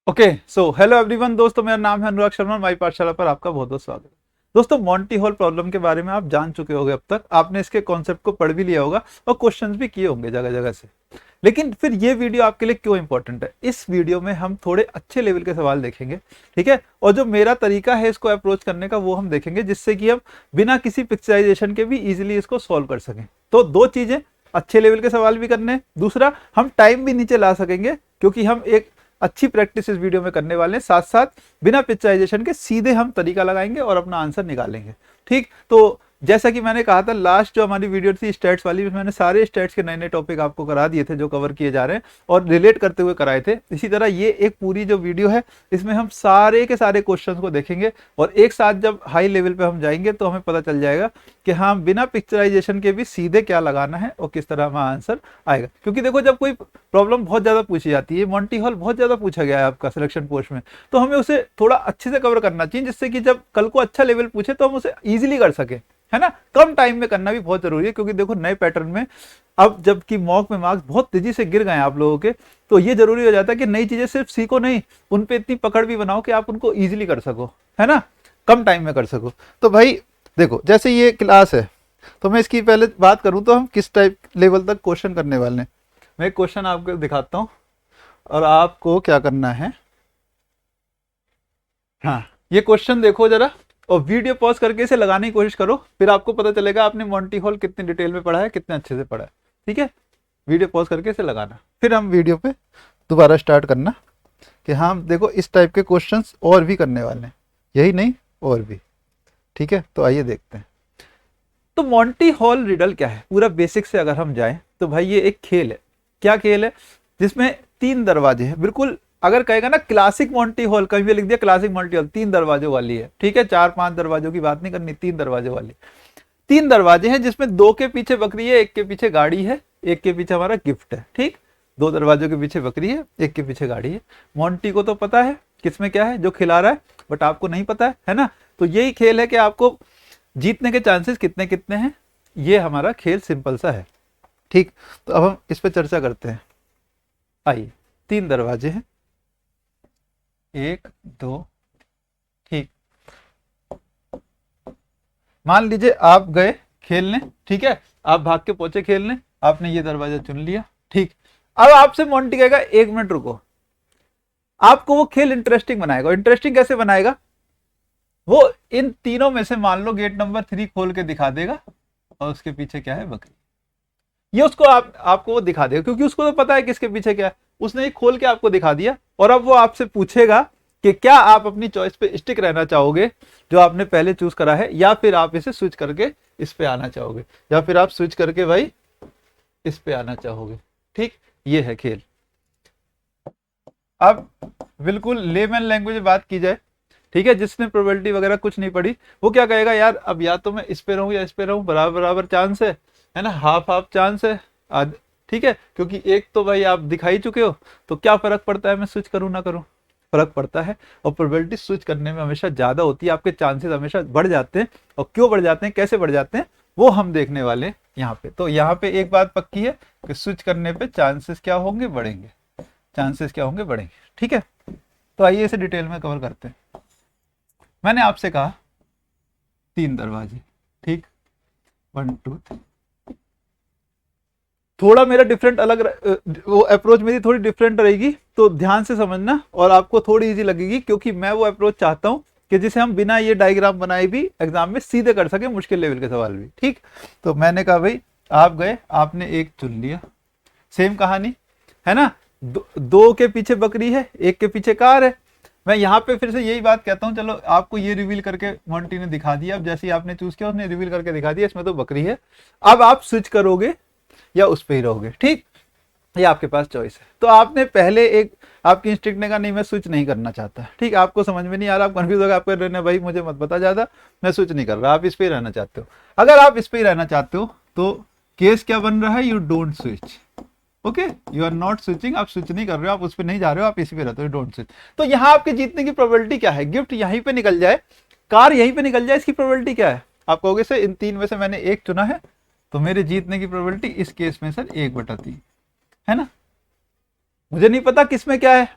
Okay so hello everyone दोस्तों, मेरा नाम है अनुराग शर्मा। माई पाठशाला पर आपका बहुत बहुत स्वागत है। दोस्तों, मॉन्टी हॉल प्रॉब्लम के बारे में आप जान चुके होंगे। अब तक आपने इसके कॉन्सेप्ट को पढ़ भी लिया होगा और क्वेश्चंस भी किए होंगे जगह जगह से। लेकिन फिर ये वीडियो आपके लिए क्यों इंपॉर्टेंट है? इस वीडियो में हम थोड़े अच्छे लेवल के सवाल देखेंगे, ठीक है। और जो मेरा तरीका है इसको अप्रोच करने का वो हम देखेंगे, जिससे कि हम बिना किसी पिक्चराइजेशन के भी इजिली इसको सॉल्व कर सकें। तो दो चीजें, अच्छे लेवल के सवाल भी करने हैं, दूसरा हम टाइम भी नीचे ला सकेंगे, क्योंकि हम एक अच्छी प्रैक्टिस इस वीडियो में करने वाले हैं। साथ साथ बिना पिक्चराइजेशन के सीधे हम तरीका लगाएंगे और अपना आंसर निकालेंगे। ठीक, तो जैसा कि मैंने कहा था, लास्ट जो हमारी वीडियो थी स्टैट्स वाली, मैंने सारे स्टैट्स के नए नए टॉपिक आपको करा दिए थे जो कवर किए जा रहे हैं और रिलेट करते हुए कराए थे। इसी तरह ये एक पूरी जो वीडियो है इसमें हम सारे के सारे क्वेश्चंस को देखेंगे और एक साथ जब हाई लेवल पे हम जाएंगे तो हमें पता चल जाएगा कि हाँ, बिना पिक्चराइजेशन के भी सीधे क्या लगाना है और किस तरह हमारा आंसर आएगा। क्योंकि देखो, जब कोई प्रॉब्लम बहुत ज्यादा पूछी जाती है, मॉन्टी हॉल बहुत ज्यादा पूछा गया है आपका सिलेक्शन पोस्ट में, तो हमें उसे थोड़ा अच्छे से कवर करना चाहिए, जिससे कि जब कल को अच्छा लेवल पूछे तो हम उसे इजीली कर सके, है ना। कम टाइम में करना भी बहुत जरूरी है, क्योंकि देखो नए पैटर्न में अब जबकि मॉक में मार्क्स बहुत तेजी से गिर गए हैं आप लोगों के, तो ये जरूरी हो जाता है कि नई चीजें सिर्फ सीखो नहीं, उन पे इतनी पकड़ भी बनाओ कि आप उनको इजीली कर सको, है ना, कम टाइम में कर सको। तो भाई देखो, जैसे ये क्लास है तो मैं इसकी पहले बात करूं तो हम किस टाइप लेवल तक क्वेश्चन करने वाले हैं। मैं एक क्वेश्चन आपको दिखाता हूं और आपको क्या करना है। हाँ, ये क्वेश्चन देखो जरा और वीडियो पॉज करके इसे लगाने की कोशिश करो, फिर आपको पता चलेगा आपने मॉन्टी हॉल कितनी डिटेल में पढ़ा है, कितने अच्छे से पढ़ा है। ठीक है, वीडियो पॉज करके इसे लगाना, फिर हम वीडियो पे दोबारा स्टार्ट करना कि हाँ देखो इस टाइप के क्वेश्चंस और भी करने वाले हैं, यही नहीं और भी। ठीक है, तो आइए देखते हैं। तो मॉन्टी हॉल रिडल क्या है, पूरा बेसिक से अगर हम जाएं तो भाई ये एक खेल है। क्या खेल है? जिसमें तीन दरवाजे हैं, बिल्कुल अगर कहेगा ना क्लासिक मॉन्टी हॉल, कहीं भी लिख दिया क्लासिक मॉन्टी हॉल, तीन दरवाजों वाली है। ठीक है, चार पांच दरवाजों की बात नहीं करनी, तीन दरवाजों वाली। तीन दरवाजे हैं जिसमें दो के पीछे बकरी है, एक के पीछे गाड़ी है, एक के पीछे हमारा गिफ्ट है। ठीक, दो दरवाजों के पीछे बकरी है, एक के पीछे गाड़ी है। मॉन्टी को तो पता है किसमें क्या है जो खिला रहा है, बट आपको नहीं पता है ना। तो यही खेल है कि आपको जीतने के चांसेस कितने कितने हैं, ये हमारा खेल सिंपल सा है। ठीक, तो अब हम इस पर चर्चा करते हैं। आइए, तीन दरवाजे हैं, एक दो, ठीक। मान लीजिए आप गए खेलने, ठीक है, आप भाग के पहुंचे खेलने, आपने ये दरवाजा चुन लिया। ठीक, अब आपसे मॉन्टी कहेगा एक मिनट रुको, आपको वो खेल इंटरेस्टिंग बनाएगा। इंटरेस्टिंग कैसे बनाएगा? वो इन तीनों में से मान लो गेट नंबर 3 खोल के दिखा देगा और उसके पीछे क्या है, बकरी। ये उसको आपको वो दिखा देगा, क्योंकि उसको तो पता है किसके पीछे क्या है, उसने ये खोल के आपको दिखा दिया। और अब वो आपसे पूछेगा कि क्या आप अपनी चॉइस पे स्टिक रहना चाहोगे जो आपने पहले चूज करा है, या फिर आप इसे स्विच करके इस पे आना चाहोगे, या फिर आप स्विच करके भाई इस पे आना चाहोगे। ठीक, ये है खेल। अब बिल्कुल लेमन लैंग्वेज में बात की जाए, ठीक है, जिसने प्रोबेबिलिटी वगैरह कुछ नहीं पढ़ी, वो क्या कहेगा, यार अब या तो मैं इस पे रहूं या इस पे रहूं, बराबर बराबर चांस है ना, हाफ हाफ चांस है आज। ठीक है, क्योंकि एक तो भाई आप दिखा ही चुके हो, तो क्या फर्क पड़ता है मैं स्विच करूं ना करूं, फर्क पड़ता है। और प्रोबेबिलिटी स्विच करने में हमेशा ज्यादा होती है, आपके चांसेस हमेशा बढ़ जाते हैं। और क्यों बढ़ जाते हैं, कैसे बढ़ जाते हैं, वो हम देखने वाले यहाँ पे। तो यहाँ पे एक बात पक्की है कि स्विच करने पे चांसेस क्या होंगे, बढ़ेंगे, चांसेस क्या होंगे, बढ़ेंगे। ठीक है, तो आइए इसे डिटेल में कवर करते हैं। मैंने आपसे कहा तीन दरवाजे, ठीक, 1 2 3। थोड़ा मेरा डिफरेंट अलग वो अप्रोच मेरी थोड़ी डिफरेंट रहेगी, तो ध्यान से समझना और आपको थोड़ी इजी लगेगी, क्योंकि मैं वो अप्रोच चाहता हूं कि जिसे हम बिना ये डायग्राम बनाए भी एग्जाम में सीधे कर सके, मुश्किल लेवल के सवाल भी। ठीक, तो मैंने कहा भाई आप गए, आपने एक चुन लिया, सेम कहानी है ना। दो के पीछे बकरी है, एक के पीछे कार है। मैं यहाँ पे फिर से यही बात कहता हूँ, चलो आपको ये रिवील करके मॉन्टी ने दिखा दिया। अब जैसे ही आपने चूज किया उसने रिवील करके दिखा दिया, इसमें तो बकरी है। अब आप स्विच करोगे या उस पे ही रहोगे। ठीक, ये आपके पास चॉइस है। तो आपने पहले एक, आपकी इंस्टिंक्ट ने कहा नहीं मैं स्विच नहीं करना चाहता। ठीक, आपको समझ में नहीं आ रहा, आप कंफ्यूज हो गए, आप कह रहे भाई मुझे मत बता ज्यादा, मैं स्विच नहीं कर रहा, आप इस पे ही रहना चाहते हो। अगर आप इस पे ही रहना चाहते हो तो केस क्या बन रहा है, you don't switch. Okay, you are not switching, आप स्विच नहीं कर रहे हो, आप उस पर नहीं जा रहे हो, आप इसी पे रहते हो, डोंट स्विच। तो यहाँ आपके जीतने की प्रोबेबिलिटी क्या है, गिफ्ट यहीं पे निकल जाए, कार यहीं पे निकल जाए, इसकी प्रोबेबिलिटी क्या है? आप कहोगे सर इन तीन में से मैंने एक चुना है, तो मेरे जीतने की प्रोबेबिलिटी इस केस में सर 1/3 है ना। मुझे नहीं पता किसमें क्या है,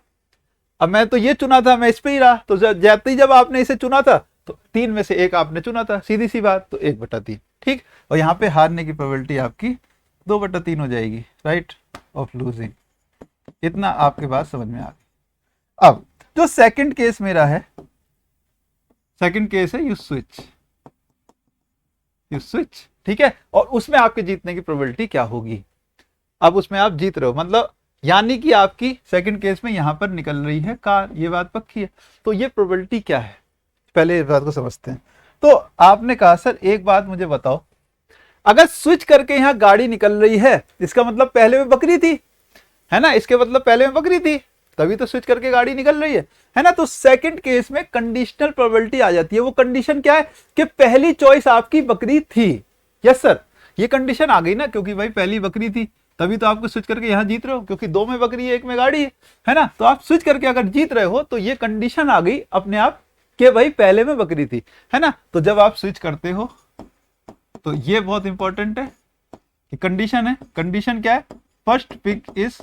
अब मैं तो ये चुना था, मैं इस पे ही रहा, तो जाते ही जब आपने इसे चुना था तो 3 में से 1 आपने चुना था, सीधी सी बात, तो 1/3। ठीक, और यहाँ पे हारने की प्रोबेबिलिटी आपकी 2/3 हो जाएगी, राइट, ऑफ लूजिंग। इतना आपके बात समझ में आ गई। अब जो सेकंड केस मेरा है, सेकंड केस है यू स्विच, ठीक है, और उसमें आपके जीतने की प्रोबेबिलिटी क्या होगी। अब उसमें आप जीत रहे हो, मतलब यानी कि आपकी सेकंड केस में यहां पर निकल रही है कार, ये बात पक्की है। तो ये प्रोबेबिलिटी क्या है, पहले इस बात को समझते हैं। तो आपने कहा सर एक बात मुझे बताओ, अगर स्विच करके यहां गाड़ी निकल रही है, इसका मतलब पहले में बकरी थी, है ना, इसके मतलब पहले में बकरी थी, तभी तो स्विच करके गाड़ी निकल रही है ना। तो सेकंड केस में कंडीशनल प्रोबेबिलिटी आ जाती है। वो कंडीशन क्या है कि पहली चॉइस आपकी बकरी थी। यस सर, ये कंडीशन आ गई ना, क्योंकि भाई पहली बकरी थी, तभी तो आपको स्विच करके यहां जीत रहे हो, क्योंकि 2 में बकरी है 1 में गाड़ी है ना। तो आप स्विच करके अगर जीत रहे हो तो ये कंडीशन आ गई अपने आप कि भाई पहले में बकरी थी, है ना। तो जब आप स्विच करते हो तो ये बहुत इंपॉर्टेंट है कि कंडीशन है, कंडीशन क्या है, first pick is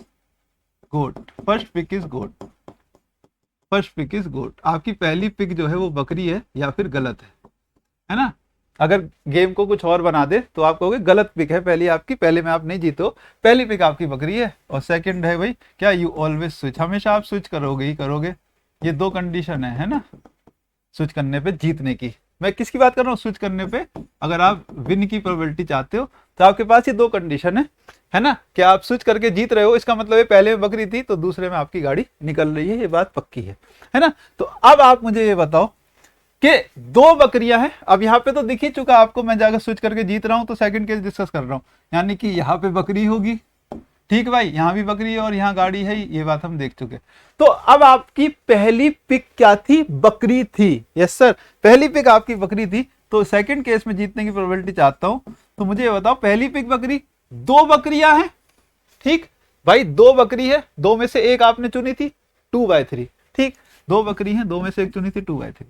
goat, first pick is goat, first pick is goat. आपकी पहली पिक जो है वो बकरी है या फिर गलत है ना। अगर गेम को कुछ और बना दे तो आप कहोगे गलत पिक है पहली आपकी, पहले में आप नहीं जीतो, पहली पिक आपकी बकरी है। और सेकंड है भाई क्या, यू ऑलवेज स्विच, हमेशा आप स्विच करोगे ही करोगे। ये 2 कंडीशन है ना स्विच करने पे जीतने की। मैं किसकी बात कर रहा हूँ, स्विच करने पे अगर आप विन की प्रोबेबिलिटी चाहते हो तो आपके पास ये 2 कंडीशन है ना, कि आप स्विच करके जीत रहे हो, इसका मतलब है पहले में बकरी थी तो दूसरे में आपकी गाड़ी निकल रही है, ये बात पक्की है ना। तो अब आप मुझे ये बताओ कि 2 बकरियां हैं। अब यहाँ पे तो दिख ही चुका आपको, मैं जाकर स्विच करके जीत रहा हूं, तो सेकंड केस डिस्कस कर रहा हूं, यानी कि यहाँ पे बकरी होगी, ठीक भाई, यहाँ भी बकरी है और यहाँ गाड़ी है, ये बात हम देख चुके। तो अब आपकी पहली पिक क्या थी, बकरी थी। यस सर, पहली पिक आपकी बकरी थी। तो सेकंड केस में जीतने की प्रोबेबिलिटी चाहता हूं, तो मुझे ये बताओ पहली पिक बकरी, 2 बकरियां हैं, ठीक भाई 2 बकरी है, 2 में से 1 आपने चुनी थी, 2/3, ठीक, 2 बकरी है, 2 में से 1 चुनी थी, 2/3।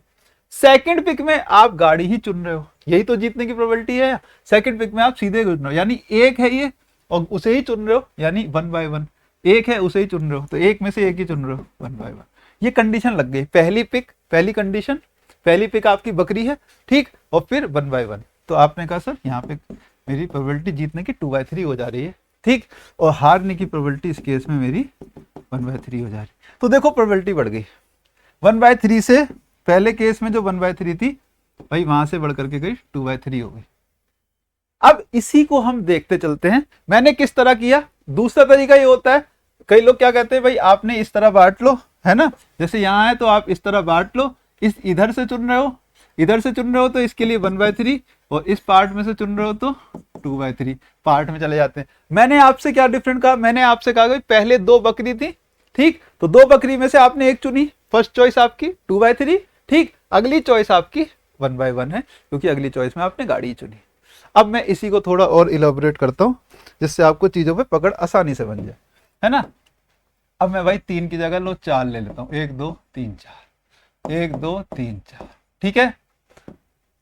सेकंड पिक में आप गाड़ी ही चुन रहे हो, यही तो जीतने की प्रोबेबिलिटी है। सेकंड पिक में आप सीधे चुन रहे हो, यानी 1 है ये और उसे ही चुन रहे हो, यानी 1/1, 1 है उसे ही चुन रहे हो, तो 1 में से 1 ही चुन रहे हो, 1/1। ये कंडीशन लग गई, पहली पिक, पहली कंडीशन, पहली पिक आपकी बकरी है, ठीक, और फिर 1/1। तो आपने कहा सर यहाँ पे मेरी प्रोबेबिलिटी जीतने की 2/3 हो जा रही है, ठीक, और हारने की प्रोबेबिलिटी इस केस में मेरी 1/3 हो जा रही है। तो देखो प्रोबेबिलिटी बढ़ गई 1/3 से, पहले केस में जो 1/3 थी भाई वहां से बढ़ करके गई 2/3 हो गई। अब इसी को हम देखते चलते हैं, मैंने किस तरह किया। दूसरा तरीका ये होता है, कई लोग क्या कहते हैं भाई आपने इस तरह बांट लो, है ना, जैसे यहाँ है तो आप इस तरह बांट लो, इस इधर से चुन रहे हो, इधर से चुन रहे हो तो इसके लिए 1/3, और इस पार्ट में से चुन रहे हो तो 2/3, पार्ट में चले जाते हैं। मैंने आपसे क्या डिफरेंट कहा, मैंने आपसे कहा भाई पहले 2 बकरी थी, ठीक, तो 2 बकरी में से आपने 1 चुनी, फर्स्ट चॉइस आपकी 2/3, ठीक, अगली चॉइस आपकी 1/1 है, क्योंकि अगली चॉइस में आपने गाड़ी चुनी। अब मैं इसी को थोड़ा और इलेबोरेट करता हूं, जिससे आपको चीजों पे पकड़ आसानी से बन जाए, है ना। अब मैं भाई 3 की जगह लो 4 ले लेता हूं, 1 2 3 4, 1 2 3 4, ठीक है।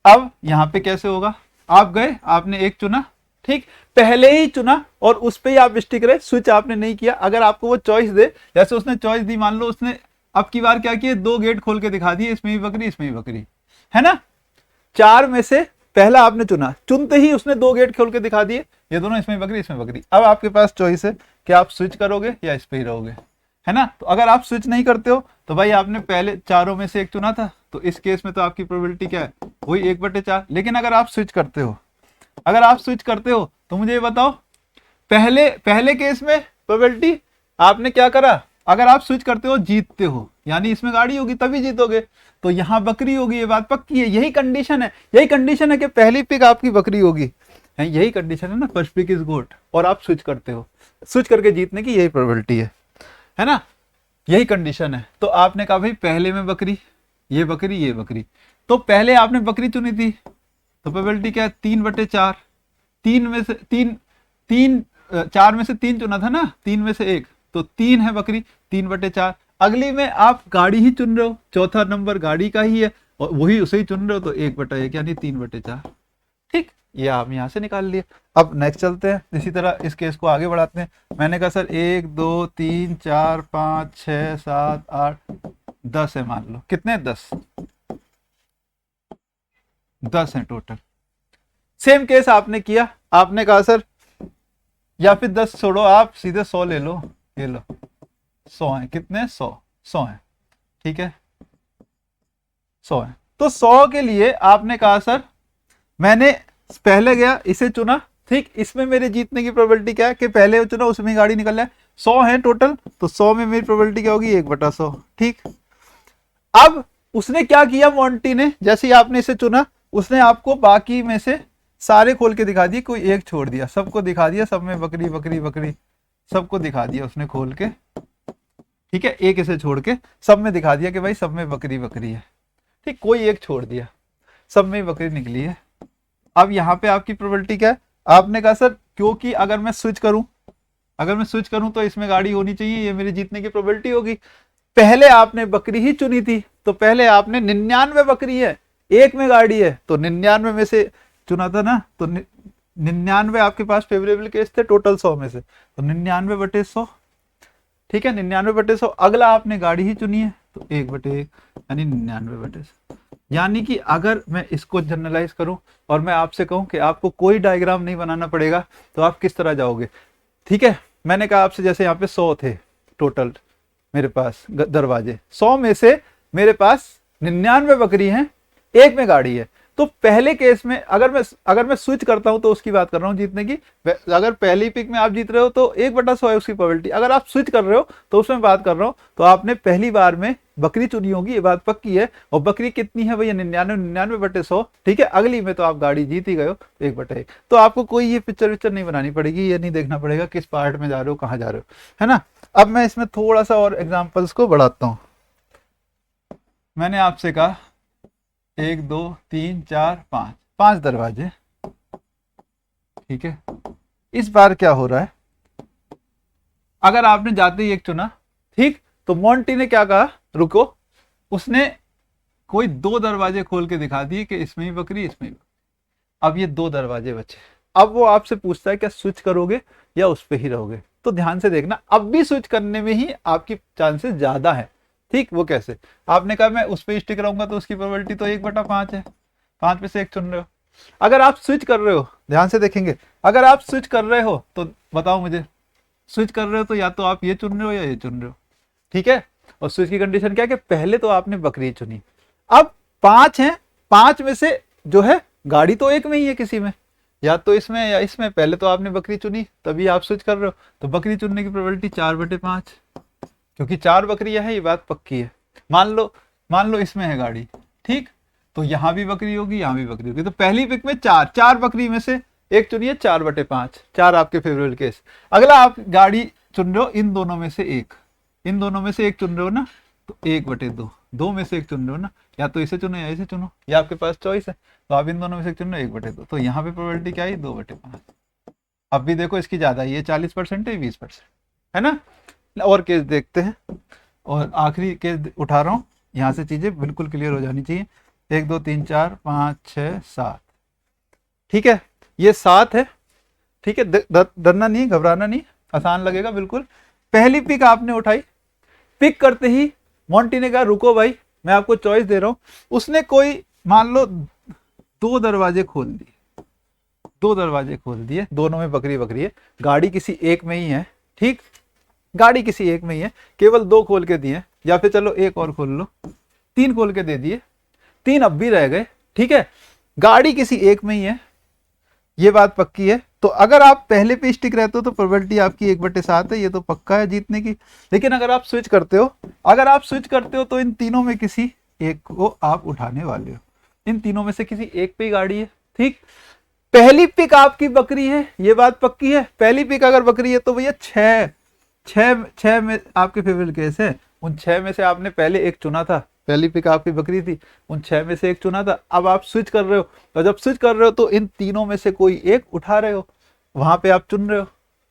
अब यहां पे कैसे होगा, आप गए, आपने 1 चुना, ठीक, पहले ही चुना और उस पे ही आप स्टिक रहे, स्विच आपने नहीं किया। अगर आपको वो चॉइस दे, जैसे उसने चॉइस दी, मान लो उसने अब की बार क्या किया, 2 गेट खोल के दिखा दिए, इसमें भी बकरी इसमें भी बकरी, है ना। 4 में से पहला आपने चुना, चुनते ही उसने 2 गेट खोल के दिखा दिए, ये दोनों इसमें बकरी इसमें बकरी। अब आपके पास चॉइस है कि आप स्विच करोगे या इस पे ही रहोगे, है ना। तो अगर आप स्विच नहीं करते हो तो भाई आपने पहले चारों में से 1 चुना था, तो इस केस में तो आपकी प्रोबेबिलिटी क्या है, वही 1/4। लेकिन अगर आप स्विच करते हो, अगर आप स्विच करते हो तो मुझे ये बताओ, पहले केस में प्रोबेबिलिटी आपने क्या करा, अगर आप स्विच करते हो जीतते हो, यानी इसमें गाड़ी होगी तभी जीतोगे, तो यहां बकरी होगी, ये बात पक्की है। यही कंडीशन है, यही कंडीशन है कि पहली पिक आपकी बकरी होगी, है, यही कंडीशन है ना, फर्स्ट पिक इज गोट, और आप स्विच करते हो, स्विच करके जीतने की यही प्रोबेबिलिटी है ना, यही कंडीशन है। तो आपने कहा भाई पहले में बकरी, ये बकरी ये बकरी, तो पहले आपने बकरी चुनी थी, तो प्रोबेबिलिटी क्या है, 3/4, 3 में से 3 4 में से 3 चुना था ना, 3 में से 1, तो 3 है बकरी, 3/4। अगली में आप गाड़ी ही चुन रहे हो, चौथा नंबर गाड़ी का ही है और वही उसे ही चुन रहे हो, तो 1/1 यानी 3/4, ठीक, ये आप यहाँ से निकाल लिए। अब नेक्स्ट चलते हैं, इसी तरह इस केस को आगे बढ़ाते हैं। मैंने कहा सर 1 2 3 4 5 6 7 8 10 है, मान लो कितने 10 है टोटल। सेम केस आपने किया, आपने कहा सर, या फिर 10 छोड़ो, आप सीधे 100 ले लो, ये लो 100 है, कितने 100 है, ठीक है 100 है। तो 100 के लिए आपने कहा सर मैंने पहले गया इसे चुना, ठीक, इसमें मेरे जीतने की प्रोबेबिलिटी क्या है कि पहले चुना उसमें ही गाड़ी निकल जाए। 100 है टोटल, तो 100 में मेरी प्रोबेबिलिटी क्या होगी 1/100, ठीक। अब उसने क्या किया मोंटी ने, जैसे ही आपने इसे चुना उसने आपको बाकी में से सारे खोल के दिखा दिए, कोई एक छोड़ दिया, सबको दिखा दिया, सब में बकरी बकरी बकरी सबको दिखा दिया उसने खोल के, ठीक है, एक इसे छोड़ के सब में दिखा दिया कि भाई सब में बकरी बकरी है, ठीक, कोई एक छोड़ दिया, सब में बकरी निकली है। अब यहाँ पे आपकी प्रोबेबिलिटी क्या है, आपने कहा सर क्योंकि अगर मैं स्विच करूं तो इसमें गाड़ी होनी चाहिए, ये मेरी जीतने की प्रोबेबिलिटी होगी। पहले आपने बकरी ही चुनी थी, तो पहले आपने 99 बकरी है, एक में गाड़ी है, तो 99 में से चुना था ना, तो 99 आपके पास फेवरेबल केस थे टोटल 100 में से, तो 99/100, ठीक है 99/100। अगला आपने गाड़ी ही चुनी है, तो 1/1 यानी 99/100। यानी कि अगर मैं इसको जनरलाइज करूं और मैं आपसे कहूं कि आपको कोई डायग्राम नहीं बनाना पड़ेगा, तो आप किस तरह जाओगे, ठीक है। मैंने कहा आपसे जैसे यहाँ पे 100 थे टोटल मेरे पास दरवाजे, 100 में से मेरे पास 99 बकरी हैं, एक में गाड़ी है। तो पहले केस में अगर मैं स्विच करता हूं तो उसकी बात कर रहा हूं जीतने की। अगर पहली पिक में आप जीत रहे हो तो 1/100 है उसकी प्रोबेबिलिटी। अगर आप स्विच कर रहे हो तो उसमें बात कर रहा हूं, तो आपने पहली बार में बकरी चुनी होगी, ये बात पक्की है। और बकरी कितनी है भैया 99/100, ठीक है। अगली में तो आप गाड़ी जीत ही गए हो 1/1। तो आपको कोई ये पिक्चर नहीं बनानी पड़ेगी, ये नहीं देखना पड़ेगा किस पार्ट में जा रहे हो, कहाँ जा रहे हो, है ना। अब मैं इसमें थोड़ा सा और एग्जाम्पल्स को बढ़ाता हूँ। मैंने आपसे कहा 1 2 3 4 5 दरवाजे, ठीक है। इस बार क्या हो रहा है, अगर आपने जाते ही एक चुना, ठीक, तो मोंटी ने क्या कहा रुको, उसने कोई 2 दरवाजे खोल के दिखा दिए कि इसमें ही बकरी इसमें ही। अब ये 2 दरवाजे बचे, अब वो आपसे पूछता है क्या स्विच करोगे या उस पे ही रहोगे। तो ध्यान से देखना, अब भी स्विच करने में ही आपकी चांसेस ज्यादा है, ठीक। वो कैसे, आपने कहा मैं उस पे स्टिक रहूंगा तो उसकी प्रोबेबिलिटी तो 1/5 है, 5 में से एक चुन रहे हो। अगर आप स्विच कर रहे हो, ध्यान से देखेंगे, अगर आप स्विच कर रहे हो तो बताओ मुझे, स्विच कर रहे हो तो या तो आप ये चुन रहे हो या ये चुन रहे हो, ठीक है। और स्विच की कंडीशन क्या है कि पहले तो आपने बकरी चुनी, अब 5 है, 5 में से जो है गाड़ी तो एक में ही है किसी में, या तो इसमें या इसमें। पहले तो आपने बकरी चुनी तभी आप स्विच कर रहे हो, तो बकरी चुनने की प्रोबेबिलिटी 4/5, क्योंकि 4 बकरियां हैं, ये बात पक्की है। मान लो इसमें है गाड़ी, ठीक, तो यहां भी बकरी होगी, यहां भी बकरी होगी। तो पहली पिक में 4 बकरी में से एक चुनिए, 4/5, 4 आपके फेवरेबल केस। अगला आप गाड़ी चुन रहे हो, इन दोनों में से एक चुन रहे हो ना, तो 1/2, 2 में से एक चुन रहे हो ना, या तो इसे चुनो या इसे चुनो, या आपके पास चॉइस है, तो आप इन दोनों में से एक चुन रहे हो 1/2। तो यहाँ पे प्रोबेबिलिटी क्या है 2/5। अब भी देखो इसकी ज्यादा, ये 40% है, 20% है ना। और केस देखते हैं, और आखिरी केस उठा रहा हूं, यहां से चीजें बिल्कुल क्लियर हो जानी चाहिए। 1 2 3 4 5 6 7, ठीक है, ये 7 है, ठीक है। डरना नहीं, घबराना नहीं, आसान लगेगा बिल्कुल। पहली पिक आपने उठाई, पिक करते ही मोंटी ने कहा रुको भाई मैं आपको चॉइस दे रहा हूं। उसने कोई मान लो 2 दरवाजे खोल दिए, 2 दरवाजे खोल दिए, दोनों में बकरी बकरी है, गाड़ी किसी एक में ही है, ठीक, गाड़ी किसी एक में ही है, केवल 2 खोल के दिए, या फिर चलो एक और खोल लो, 3 खोल के दे दिए, 3 अब भी रह गए, ठीक है। गाड़ी किसी एक में ही है, ये बात पक्की है। तो अगर आप पहले पे स्टिक रहते हो तो प्रोबेबिलिटी आपकी 1/7 है, ये तो पक्का है जीतने की। लेकिन अगर आप स्विच करते हो तो इन तीनों में किसी एक को आप उठाने वाले हो, इन तीनों में से किसी एक पे ही गाड़ी है, ठीक। पहली पिक आपकी बकरी है, ये बात पक्की है। पहली पिक अगर बकरी है तो भैया 6 में आपके फेवरेट केस है, उन 6 में से आपने पहले एक चुना था, पहली पिक आपकी बकरी थी, उन 6 में से एक चुना था। अब आप स्विच कर रहे हो, और जब स्विच कर रहे हो तो इन तीनों में से कोई एक उठा रहे हो, वहां पे आप चुन रहे हो,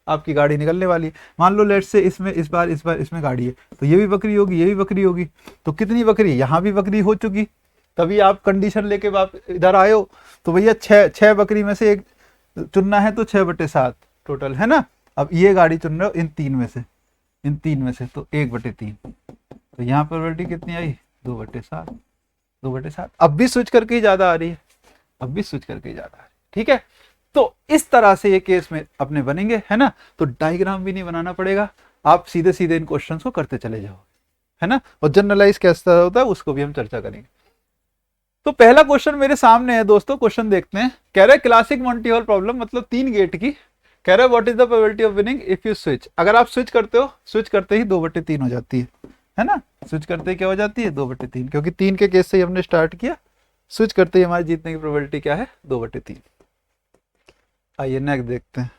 आपकी गाड़ी निकलने वाली है। मान लो लेट से इसमें इस बार इसमें गाड़ी है, तो ये भी बकरी होगी, ये भी बकरी होगी, तो कितनी बकरी, यहाँ भी बकरी हो चुकी, तभी आप कंडीशन लेके आप इधर आए हो। तो भैया छह छह बकरी में से एक चुनना है तो 6/7 टोटल है ना। अब ये गाड़ी चुन रहे हो इन तीन में से तो 1/3। तो यहाँ प्रोबेबिलिटी कितनी आई? 2/7। 2/7 अब भी स्विच करके ही ज्यादा आ रही है, अब भी स्विच करके ही ज्यादा आ रही है। ठीक है, तो इस तरह से ये केस में अपने बनेंगे है ना। तो डायग्राम भी नहीं बनाना पड़ेगा, आप सीधे सीधे इन क्वेश्चंस को करते चले जाओ है ना। और जनरलाइज कैसा होता है उसको भी हम चर्चा करेंगे। तो पहला क्वेश्चन मेरे सामने है दोस्तों, क्वेश्चन देखते हैं। कह रहा है क्लासिक मॉन्टी हॉल प्रॉब्लम, मतलब 3 गेट की। कह रहा है what is the probability of winning if you switch. अगर आप स्विच करते हो, स्विच करते ही 2/3 हो जाती है ना। स्विच करते ही क्या हो जाती है? 2/3, क्योंकि 3 के केस से ही हमने स्टार्ट किया। स्विच करते ही हमारे जीतने की प्रोबेबिलिटी क्या है? 2/3। आइए नेक्स्ट देखते हैं।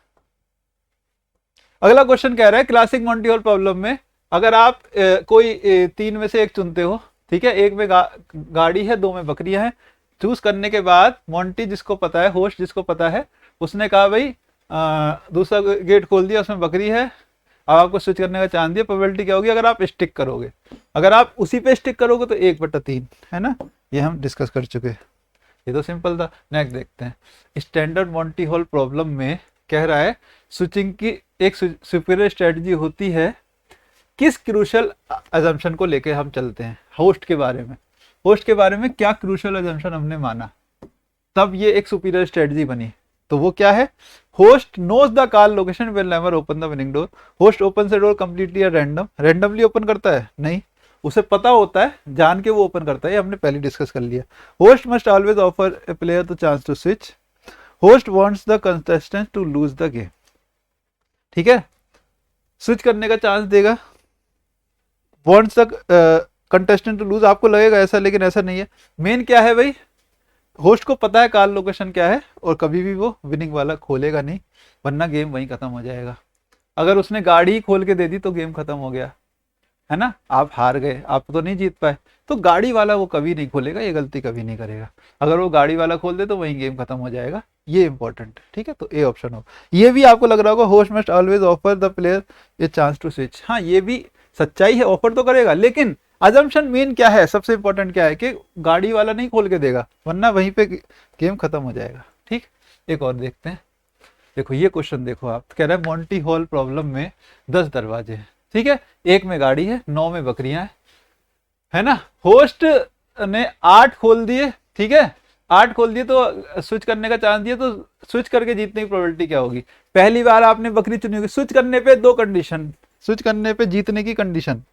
अगला क्वेश्चन कह रहा है क्लासिक मॉन्टी हॉल प्रॉब्लम में अगर आप कोई 3 में से एक चुनते हो, ठीक है, एक में गाड़ी है, 2 में बकरियां हैं। चूज करने के बाद मॉन्टी जिसको पता है, होस्ट जिसको पता है, उसने कहा भाई दूसरा गेट खोल दिया, उसमें बकरी है, अब आपको स्विच करने का चांस दिया। प्रोबेबिलिटी क्या होगी अगर आप स्टिक करोगे? अगर आप उसी पे स्टिक करोगे तो 1/3 है ना। ये हम डिस्कस कर चुके हैं, ये तो सिंपल था। नेक्स्ट देखते हैं। स्टैंडर्ड मॉन्टी हॉल प्रॉब्लम में कह रहा है स्विचिंग की एक सुपीरियर स्ट्रेटजी होती है। किस क्रूशियल अजम्पशन को लेके हम चलते हैं? होस्ट के बारे में। होस्ट के बारे में क्या क्रूशियल अजम्पशन हमने माना, तब ये एक सुपीरियर स्ट्रेटजी बनी। तो वो क्या है? Host knows the call location will never open the winning door. Host open से डोर कंप्लीटली रैंडमली ओपन करता है? नहीं, उसे पता होता है, जान के वो ओपन करता है, ये हमने पहले डिस्कस कर लिया। Host must always offer a player the chance to switch. Host wants the contestant to lose the game. ठीक है, स्विच करने का चांस देगा, wants the contestant to lose. आपको लगेगा ऐसा, लेकिन ऐसा नहीं है। मेन क्या है भाई, होस्ट को पता है कॉल लोकेशन क्या है, और कभी भी वो विनिंग वाला खोलेगा नहीं, वरना गेम वहीं खत्म हो जाएगा। अगर उसने गाड़ी ही खोल के दे दी तो गेम खत्म हो गया है ना, आप हार गए, आप तो नहीं जीत पाए। तो गाड़ी वाला वो कभी नहीं खोलेगा, ये गलती कभी नहीं करेगा। अगर वो गाड़ी वाला खोल दे तो वहीं गेम खत्म हो जाएगा, ये इंपॉर्टेंट है। ठीक है, तो ए ऑप्शन हो। ये भी आपको लग रहा होगा host must always offer the player a chance to switch. हाँ, ये भी सच्चाई है, ऑफर तो करेगा, लेकिन अजम्पशन मेन क्या है, सबसे इंपॉर्टेंट क्या है कि गाड़ी वाला नहीं खोल के देगा, वरना वहीं पे गेम खत्म हो जाएगा। ठीक, एक और देखते हैं। देखो ये क्वेश्चन देखो, आप कह रहे हैं मॉन्टी हॉल प्रॉब्लम में 10 दरवाजे हैं। ठीक है, एक में गाड़ी है, 9 में बकरियां हैं, है ना। होस्ट ने 8 खोल दिए, ठीक है, 8 खोल दिए तो स्विच करने का चांस दिया, तो स्विच करके जीतने की प्रोबेबिलिटी क्या होगी? पहली बार आपने बकरी चुनी होगी, स्विच करने पे 2 कंडीशन, स्विच करने पे जीतने की कंडीशन।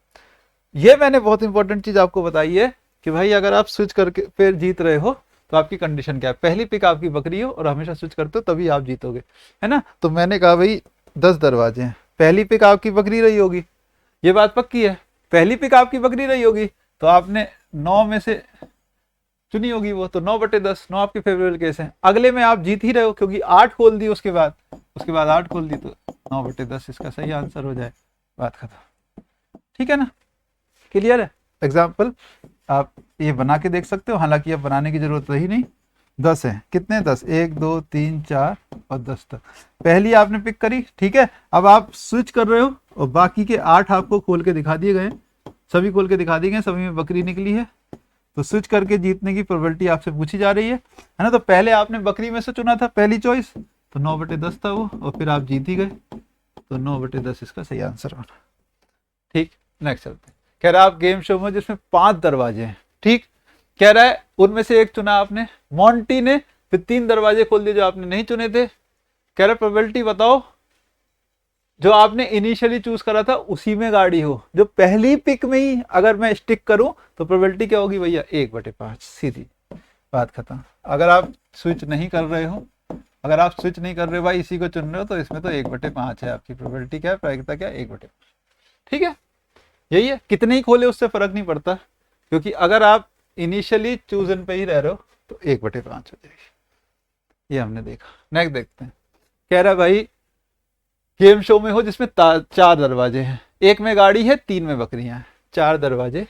ये मैंने बहुत इंपॉर्टेंट चीज आपको बताई है कि भाई अगर आप स्विच करके फिर जीत रहे हो तो आपकी कंडीशन क्या है? पहली पिक आपकी बकरी हो और हमेशा स्विच करते हो तभी आप जीतोगे, है ना। तो मैंने कहा भाई 10 दरवाजे हैं, पहली पिक आपकी बकरी रही होगी, ये बात पक्की है। पहली पिक आपकी बकरी रही होगी तो आपने 9 में से चुनी होगी वो, तो 9/10, 9 आपके फेवरेबल केस है। अगले में आप जीत ही रहे हो क्योंकि 8 खोल दी, उसके बाद 8 खोल दी, तो 9/10 इसका सही आंसर हो जाए, बात खत्म। ठीक है ना, क्लियर है। एग्जाम्पल आप ये बना के देख सकते हो, हालांकि अब बनाने की जरूरत रही नहीं। 10 है, कितने 10? 1 2 3 4 और 10 तक। पहली आपने पिक करी, ठीक है, अब आप स्विच कर रहे हो और बाकी के 8 आपको खोल के दिखा दिए गए, सभी खोल के दिखा दिए गए, सभी में बकरी निकली है। तो स्विच करके जीतने की प्रोबेबिलिटी आपसे पूछी जा रही है ना। तो पहले आपने बकरी में से चुना था पहली चॉइस, तो 9/10 था वो, और फिर आप जीत ही गए, तो 9/10 इसका सही आंसर होना। ठीक, नेक्स्ट चलते हैं। कह रहा है आप गेम शो में जिसमें 5 दरवाजे हैं, ठीक, कह रहा है उनमें से एक चुना आपने, मॉन्टी ने फिर 3 दरवाजे खोल दिए जो आपने नहीं चुने थे। कह रहा प्रोबेबिलिटी बताओ जो आपने इनिशियली चूज करा था उसी में गाड़ी हो, जो पहली पिक में ही अगर मैं स्टिक करूं तो प्रोबेबिलिटी क्या होगी भैया? 1/5, सीधी बात खत्म। अगर आप स्विच नहीं कर रहे हो, अगर आप स्विच नहीं कर रहे हो भाई, इसी को चुन रहे हो, तो इसमें तो 1/5 है आपकी प्रोबेबिलिटी। क्या है? प्रायिकता क्या है? 1/5। ठीक है, यही है, कितने ही खोले उससे फर्क नहीं पड़ता, क्योंकि अगर आप इनिशियली चूजन पे ही रह रहे हो तो 1/5 हो जाएगी। ये हमने देखा। नेक्स्ट देखते हैं। कह रहा भाई गेम शो में हो जिसमें 4 दरवाजे हैं, एक में गाड़ी है, 3 में बकरियां हैं। 4 दरवाजे,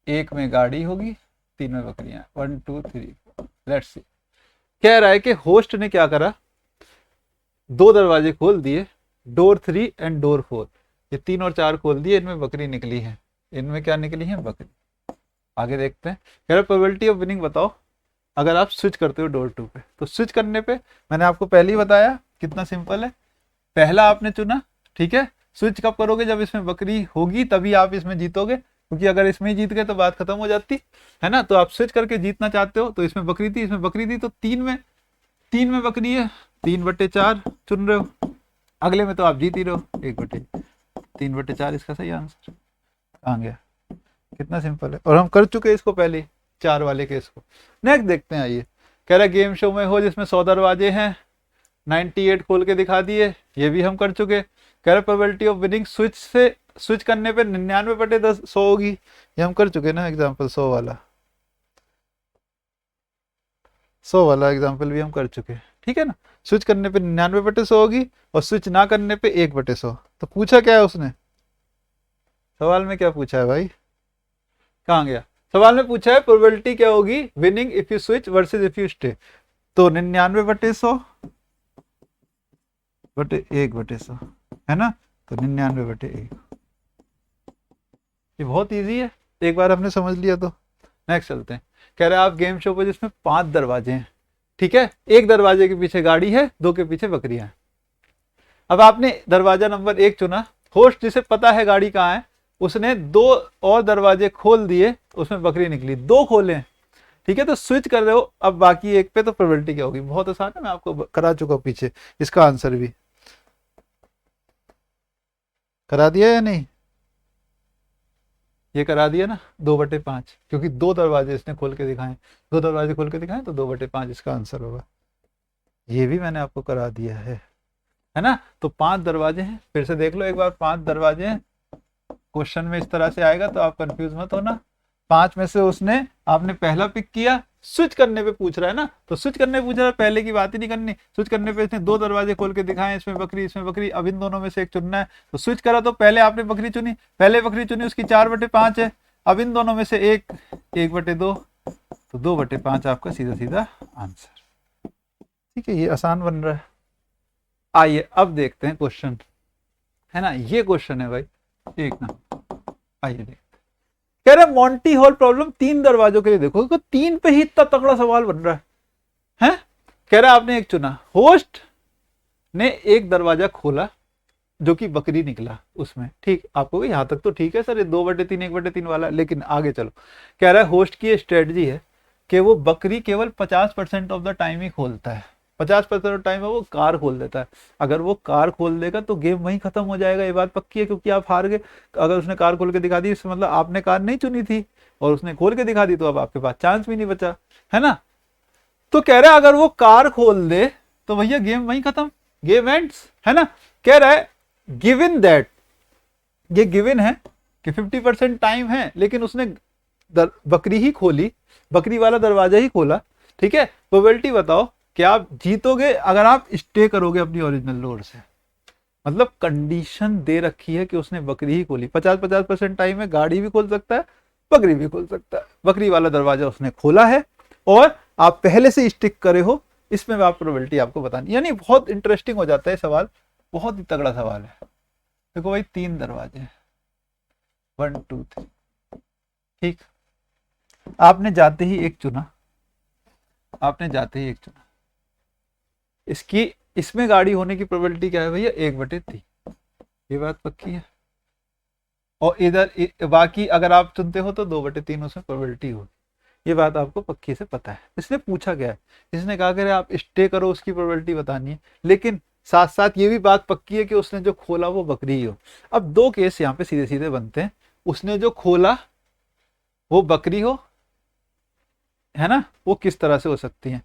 एक में गाड़ी होगी, 3 में बकरियां, 1 2 3 4। Let's see. कह रहा है कि होस्ट ने क्या करा, 2 दरवाजे खोल दिए, डोर 3 एंड डोर 4। ये 3 और 4 खोल दिए, इनमें बकरी निकली है, इनमें क्या निकली है? बकरी। आगे देखते हैं। कह रहे प्रोबेबिलिटी ऑफ विनिंग बताओ अगर आप स्विच करते हो डोर 2 पे। तो स्विच करने पे मैंने आपको पहले ही बताया कितना सिंपल है। पहला आपने चुना, ठीक है। स्विच कब करोगे, जब इसमें बकरी होगी तभी आप इसमें जीतोगे, क्योंकि अगर इसमें ही जीत गए तो बात खत्म हो जाती है ना। तो आप स्विच करके जीतना चाहते हो, तो इसमें बकरी थी, इसमें बकरी थी, तो 3 में बकरी है, 3/4 चुन रहे हो। अगले में तो आप जीत ही रहो, 1/3/4 इसका सही आंसर आ गया। कितना सिंपल है, और हम कर चुके इसको पहले 4 वाले केस को। नेक्स्ट देखते हैं, आइए। कह रहा गेम शो में हो जिसमें 100 दरवाजे हैं, 98 खोल के दिखा दिए, ये भी हम कर चुके। कह रहा प्रोबेबिलिटी ऑफ विनिंग स्विच करने पे 99/10 100 होगी, ये हम कर चुके ना एग्जाम्पल। 100 वाला एग्जाम्पल भी हम कर चुके, ठीक है ना। स्विच करने पे 99/100 होगी, और स्विच ना करने पे 1/100। तो पूछा क्या है उसने, सवाल में क्या पूछा है भाई, कहाँ गया। सवाल में पूछा है प्रोबेबिलिटी क्या होगी winning if you switch versus if you stay. तो 99/100/1/100 है ना, तो 99/1। ये बहुत इजी है, एक बार हमने समझ लिया तो। नेक्स्ट चलते हैं। कह रहे हैं आप गेम शो पर जिसमें 5 दरवाजे हैं, ठीक है। एक दरवाजे के पीछे गाड़ी है, 2 के पीछे बकरियां हैं। अब आपने दरवाजा नंबर 1 चुना, होस्ट जिसे पता है गाड़ी कहाँ है, उसने 2 और दरवाजे खोल दिए, उसमें बकरी निकली, 2 खोले, ठीक है। तो स्विच कर रहे हो अब बाकी एक पे, तो प्रोबेबिलिटी क्या होगी। बहुत आसान है, मैं आपको करा चुका हूं पीछे, इसका आंसर भी करा दिया या नहीं, ये करा दिया ना, 2/5, क्योंकि 2 दरवाजे इसने खोल के दिखाए, 2 दरवाजे खोल के दिखाए, तो 2/5 इसका आंसर होगा। ये भी मैंने आपको करा दिया है ना। तो 5 दरवाजे हैं, फिर से देख लो एक बार, 5 दरवाजे हैं। क्वेश्चन में इस तरह से आएगा तो आप कंफ्यूज मत होना। 5 में से उसने, आपने पहला पिक किया, स्विच करने पे पूछ रहा है ना, तो स्विच करने पे पूछ रहा है, पहले की बात ही नहीं करनी। स्विच करने पे इसने 2 दरवाजे खोल के दिखाए, इसमें बकरी इसमें बकरी, अब इन दोनों में से एक चुनना है। तो स्विच करा तो पहले आपने बकरी चुनी, पहले बकरी चुनी, उसकी 4/5 है। अब इन दोनों में से 1/2, तो 2/5 आपका सीधा सीधा आंसर, ठीक है। ये आसान बन रहा है। आइए अब देखते हैं क्वेश्चन, है ना। ये क्वेश्चन है भाई, एक ना, आइए देखते। कह रहे मॉन्टी हॉल प्रॉब्लम 3 दरवाजों के लिए देखो, तो 3 पे ही इतना तगड़ा सवाल बन रहा है। कह रहा आपने एक चुना, होस्ट ने एक दरवाजा खोला जो कि बकरी निकला उसमें, ठीक। आपको यहां तक तो ठीक है सर, ये 2/3 1/3 वाला, लेकिन आगे चलो। कह रहा है होस्ट की स्ट्रेटजी है कि वो बकरी केवल 50% ऑफ द टाइम ही खोलता है, 50% टाइम में वो कार खोल देता है। अगर वो कार खोल देगा तो गेम वहीं खत्म हो जाएगा, ये बात पक्की है, क्योंकि आप हार गए। अगर उसने कार खोल के दिखा दी, इससे मतलब आपने कार नहीं चुनी थी और उसने खोल के दिखा दी, तो अब आपके पास चांस भी नहीं बचा, है ना। तो कह रहा है अगर वो कार खोल दे तो भैया गेम वहीं खत्म, गेम एंड्स, है ना। कह रहा है गिवन दैट, ये गिवन है कि 50% टाइम है, लेकिन उसने बकरी ही खोली, बकरी वाला दरवाजा ही खोला, ठीक है। प्रोबेबिलिटी बताओ कि आप जीतोगे अगर आप स्टे करोगे अपनी ओरिजिनल लोड से। मतलब कंडीशन दे रखी है कि उसने बकरी ही खोली, 50% टाइम में गाड़ी भी खोल सकता है, बकरी भी खोल सकता है। बकरी वाला दरवाजा उसने खोला है और आप पहले से स्टिक करे हो, इसमें आप प्रोबेबिलिटी आपको बतानी। यानी बहुत इंटरेस्टिंग हो जाता है सवाल, बहुत ही तगड़ा सवाल है। देखो भाई 3 दरवाजे हैं, 1 2 3, ठीक। आपने जाते ही एक चुना, इसमें गाड़ी होने की प्रोबेबिलिटी क्या है भैया, 1/3, ये बात पक्की है। और इधर बाकी अगर आप चुनते हो तो 2/3 उसमें प्रोबेबिलिटी होगी, ये बात आपको पक्की से पता है। इसने पूछा क्या है, इसने कहा कि आप स्टे करो, उसकी प्रोबेबिलिटी बतानी है, लेकिन साथ साथ ये भी बात पक्की है कि उसने जो खोला वो बकरी ही हो। अब 2 केस यहाँ पे सीधे सीधे बनते हैं, उसने जो खोला वो बकरी हो, है ना। वो किस तरह से हो सकती है,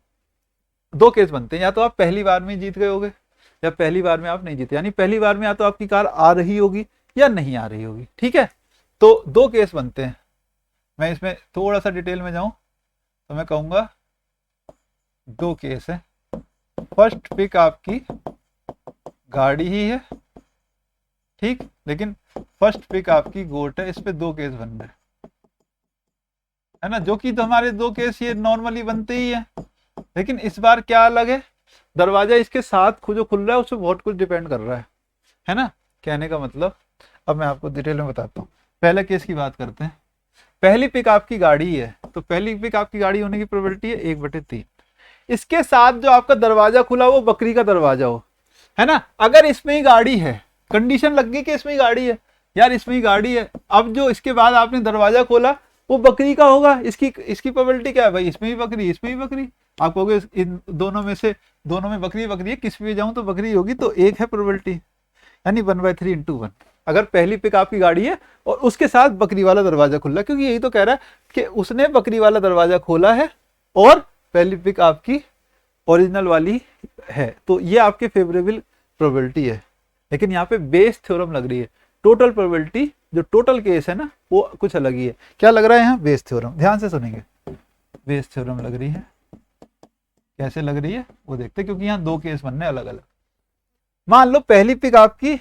2 केस बनते हैं, या तो आप पहली बार में जीत गए होगे, या पहली बार में आप नहीं जीते। यानी पहली बार में या तो आपकी कार आ रही होगी या नहीं आ रही होगी, ठीक है। तो 2 केस बनते हैं। मैं इसमें थोड़ा सा डिटेल में जाऊं तो मैं कहूंगा 2 केस है। फर्स्ट पिक आपकी गाड़ी ही है, ठीक, लेकिन फर्स्ट पिक आपकी गोट है। इस पे 2 केस बन रहे है ना, जो कि तो हमारे 2 केस ये नॉर्मली बनते ही है। लेकिन इस बार क्या अलग है, दरवाजा इसके साथ जो खुल रहा है उसमें बहुत कुछ डिपेंड कर रहा है ना। कहने का मतलब अब मैं आपको डिटेल में बताता हूँ। पहले केस की बात करते हैं। पहली पिक आपकी गाड़ी है, तो पहली पिक आपकी गाड़ी होने की प्रोबेबिलिटी है 1/3। इसके साथ जो आपका दरवाजा खुला वो बकरी का दरवाजा हो, है ना। अगर इसमें ही गाड़ी है, कंडीशन लग गई कि इसमें ही गाड़ी है, यार इसमें ही गाड़ी है, अब जो इसके बाद आपने दरवाजा खोला वो बकरी का होगा, इसकी प्रोबेबिलिटी क्या है भाई, इसमें भी बकरी इसमें भी बकरी। आप कहोगे इन दोनों में से, दोनों में बकरी बकरी है, किस भी जाऊं तो बकरी होगी, तो एक है प्रोबेबिलिटी, यानी 1/3 × 1। अगर पहली पिक आपकी गाड़ी है और उसके साथ बकरी वाला दरवाजा खुला, क्योंकि यही तो कह रहा है कि उसने बकरी वाला दरवाजा खोला है और पहली पिक आपकी ओरिजिनल वाली है, तो ये आपके फेवरेबल प्रोबेबिलिटी है। लेकिन यहाँ पे बेस थ्योरम लग रही है, टोटल प्रोबेबिलिटी जो टोटल केस है ना वो कुछ अलग ही है। क्या लग रहा है यहाँ, बेस थ्योरम, ध्यान से सुनेंगे, बेस थ्योरम लग रही है। कैसे लग रही है वो देखते हैं, क्योंकि यहाँ दो केस बनने अलग अलग। मान लो पहली पिक आपकी,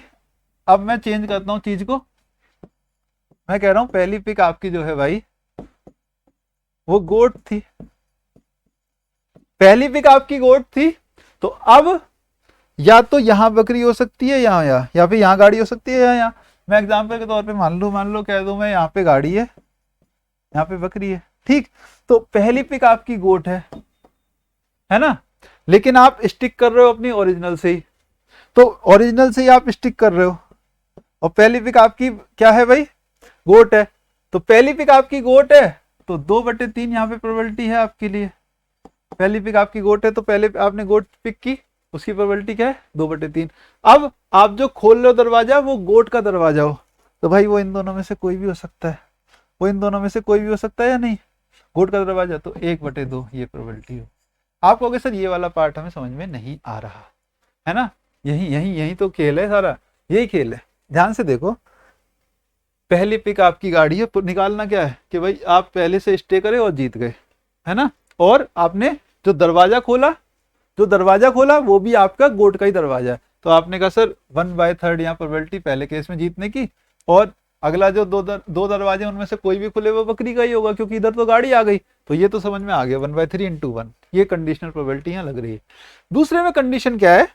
अब मैं चेंज करता हूं चीज को, मैं कह रहा हूं पहली पिक आपकी जो है भाई वो गोट थी, पहली पिक आपकी गोट थी, तो अब या तो यहां बकरी हो सकती है या फिर यहां गाड़ी हो सकती है यहाँ। मैं एग्जांपल के तौर पे मान लो कह दूं मैं यहाँ पे गाड़ी है, यहाँ पे बकरी है, ठीक। तो पहली पिक आपकी गोट है ना, लेकिन आप स्टिक कर रहे हो अपनी ओरिजिनल से ही, तो ओरिजिनल से ही आप स्टिक कर रहे हो, और पहली पिक आपकी क्या है भाई, गोट है। तो पहली पिक आपकी गोट है तो 2/3 यहाँ पे प्रोबेबिलिटी है आपके लिए। पहली पिक आपकी गोट है तो पहले आपने गोट पिक की, उसकी प्रोबेबिलिटी क्या है 2/3। अब आप जो खोल रहे हो दरवाजा वो गोट का दरवाजा हो, तो भाई वो इन दोनों में से कोई भी हो सकता है, वो इन दोनों में से कोई भी हो सकता है या नहीं, गोट का दरवाजा, तो 1/2 ये प्रोबेबिलिटी हो। आप कहोगे सर ये वाला पार्ट हमें समझ में नहीं आ रहा है ना, यही तो खेल है सारा, यही खेल है। ध्यान से देखो, पहली पिक आपकी गाड़ी है, निकालना क्या है कि भाई आप पहले से स्टे करे और जीत गए, है ना। और आपने जो दरवाजा खोला वो भी आपका गोट का ही दरवाजा है, तो आपने कहा सर 1/3 यहाँ प्रोबेबिलिटी पहले केस में जीतने की, और अगला जो दो दरवाजे उनमें से कोई भी खुले वो बकरी का ही होगा, क्योंकि इधर तो गाड़ी आ गई। तो ये तो समझ में आ गया 1/3 × 1, ये कंडीशनल प्रोबेबिलिटी यहाँ लग रही है। दूसरे में कंडीशन क्या है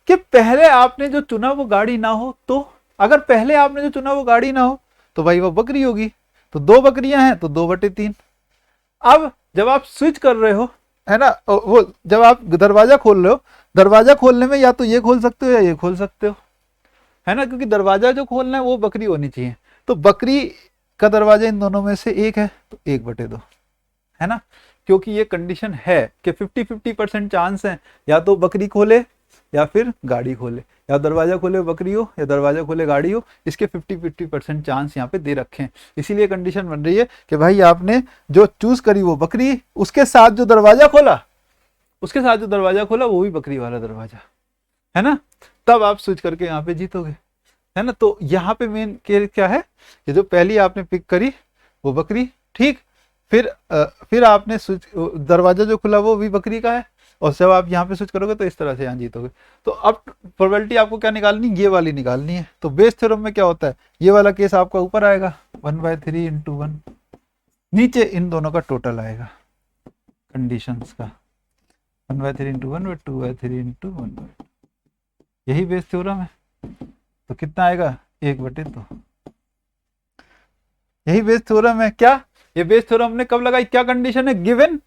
कि पहले आपने जो चुना वो गाड़ी ना हो, तो अगर पहले आपने जो चुना वो गाड़ी ना हो तो भाई वो बकरी होगी, तो 2 बकरियां हैं तो 2/3। अब जब आप स्विच कर रहे हो, है ना, वो जब आप दरवाजा खोल रहे हो, दरवाजा खोलने में या तो ये खोल सकते हो या ये खोल सकते हो, है ना, क्योंकि दरवाजा जो खोलना है वो बकरी होनी चाहिए, तो बकरी का दरवाजा इन दोनों में से एक है तो 1/2, है ना। क्योंकि ये कंडीशन है कि 50-50% चांस है, या तो बकरी खोले या फिर गाड़ी खोले, या दरवाजा खोले बकरी हो या दरवाजा खोले गाड़ी हो, इसके 50-50% चांस यहाँ पे दे रखे हैं। इसीलिए कंडीशन बन रही है कि भाई आपने जो चूज करी वो बकरी, उसके साथ जो दरवाजा खोला वो भी बकरी वाला दरवाजा, है ना, तब आप स्विच करके यहाँ पे जीतोगे, है ना। तो यहाँ पे मेन केस क्या है कि जो पहली आपने पिक करी वो बकरी, ठीक, फिर आपने स्विच, दरवाजा जो खुला वो भी बकरी का है, और जब आप यहाँ पे स्विच करोगे तो इस तरह से यहाँ जीतोगे। तो अब प्रोबेबिलिटी आपको क्या निकालनी, ये वाली निकालनी है। तो बेस थ्योरम में क्या होता है, ये वाला केस आपका ऊपर आएगा 1/3 × 1, नीचे इन दोनों का टोटल आएगा कंडीशंस का, 1/3 × 1 2/3 × 1, यही बेस थ्योरम है। तो कितना आएगा 1/2, यही बेस थ्योरम है। क्या ये बेस थ्योरम हमने कब लगाई, क्या कंडीशन है, गिवन,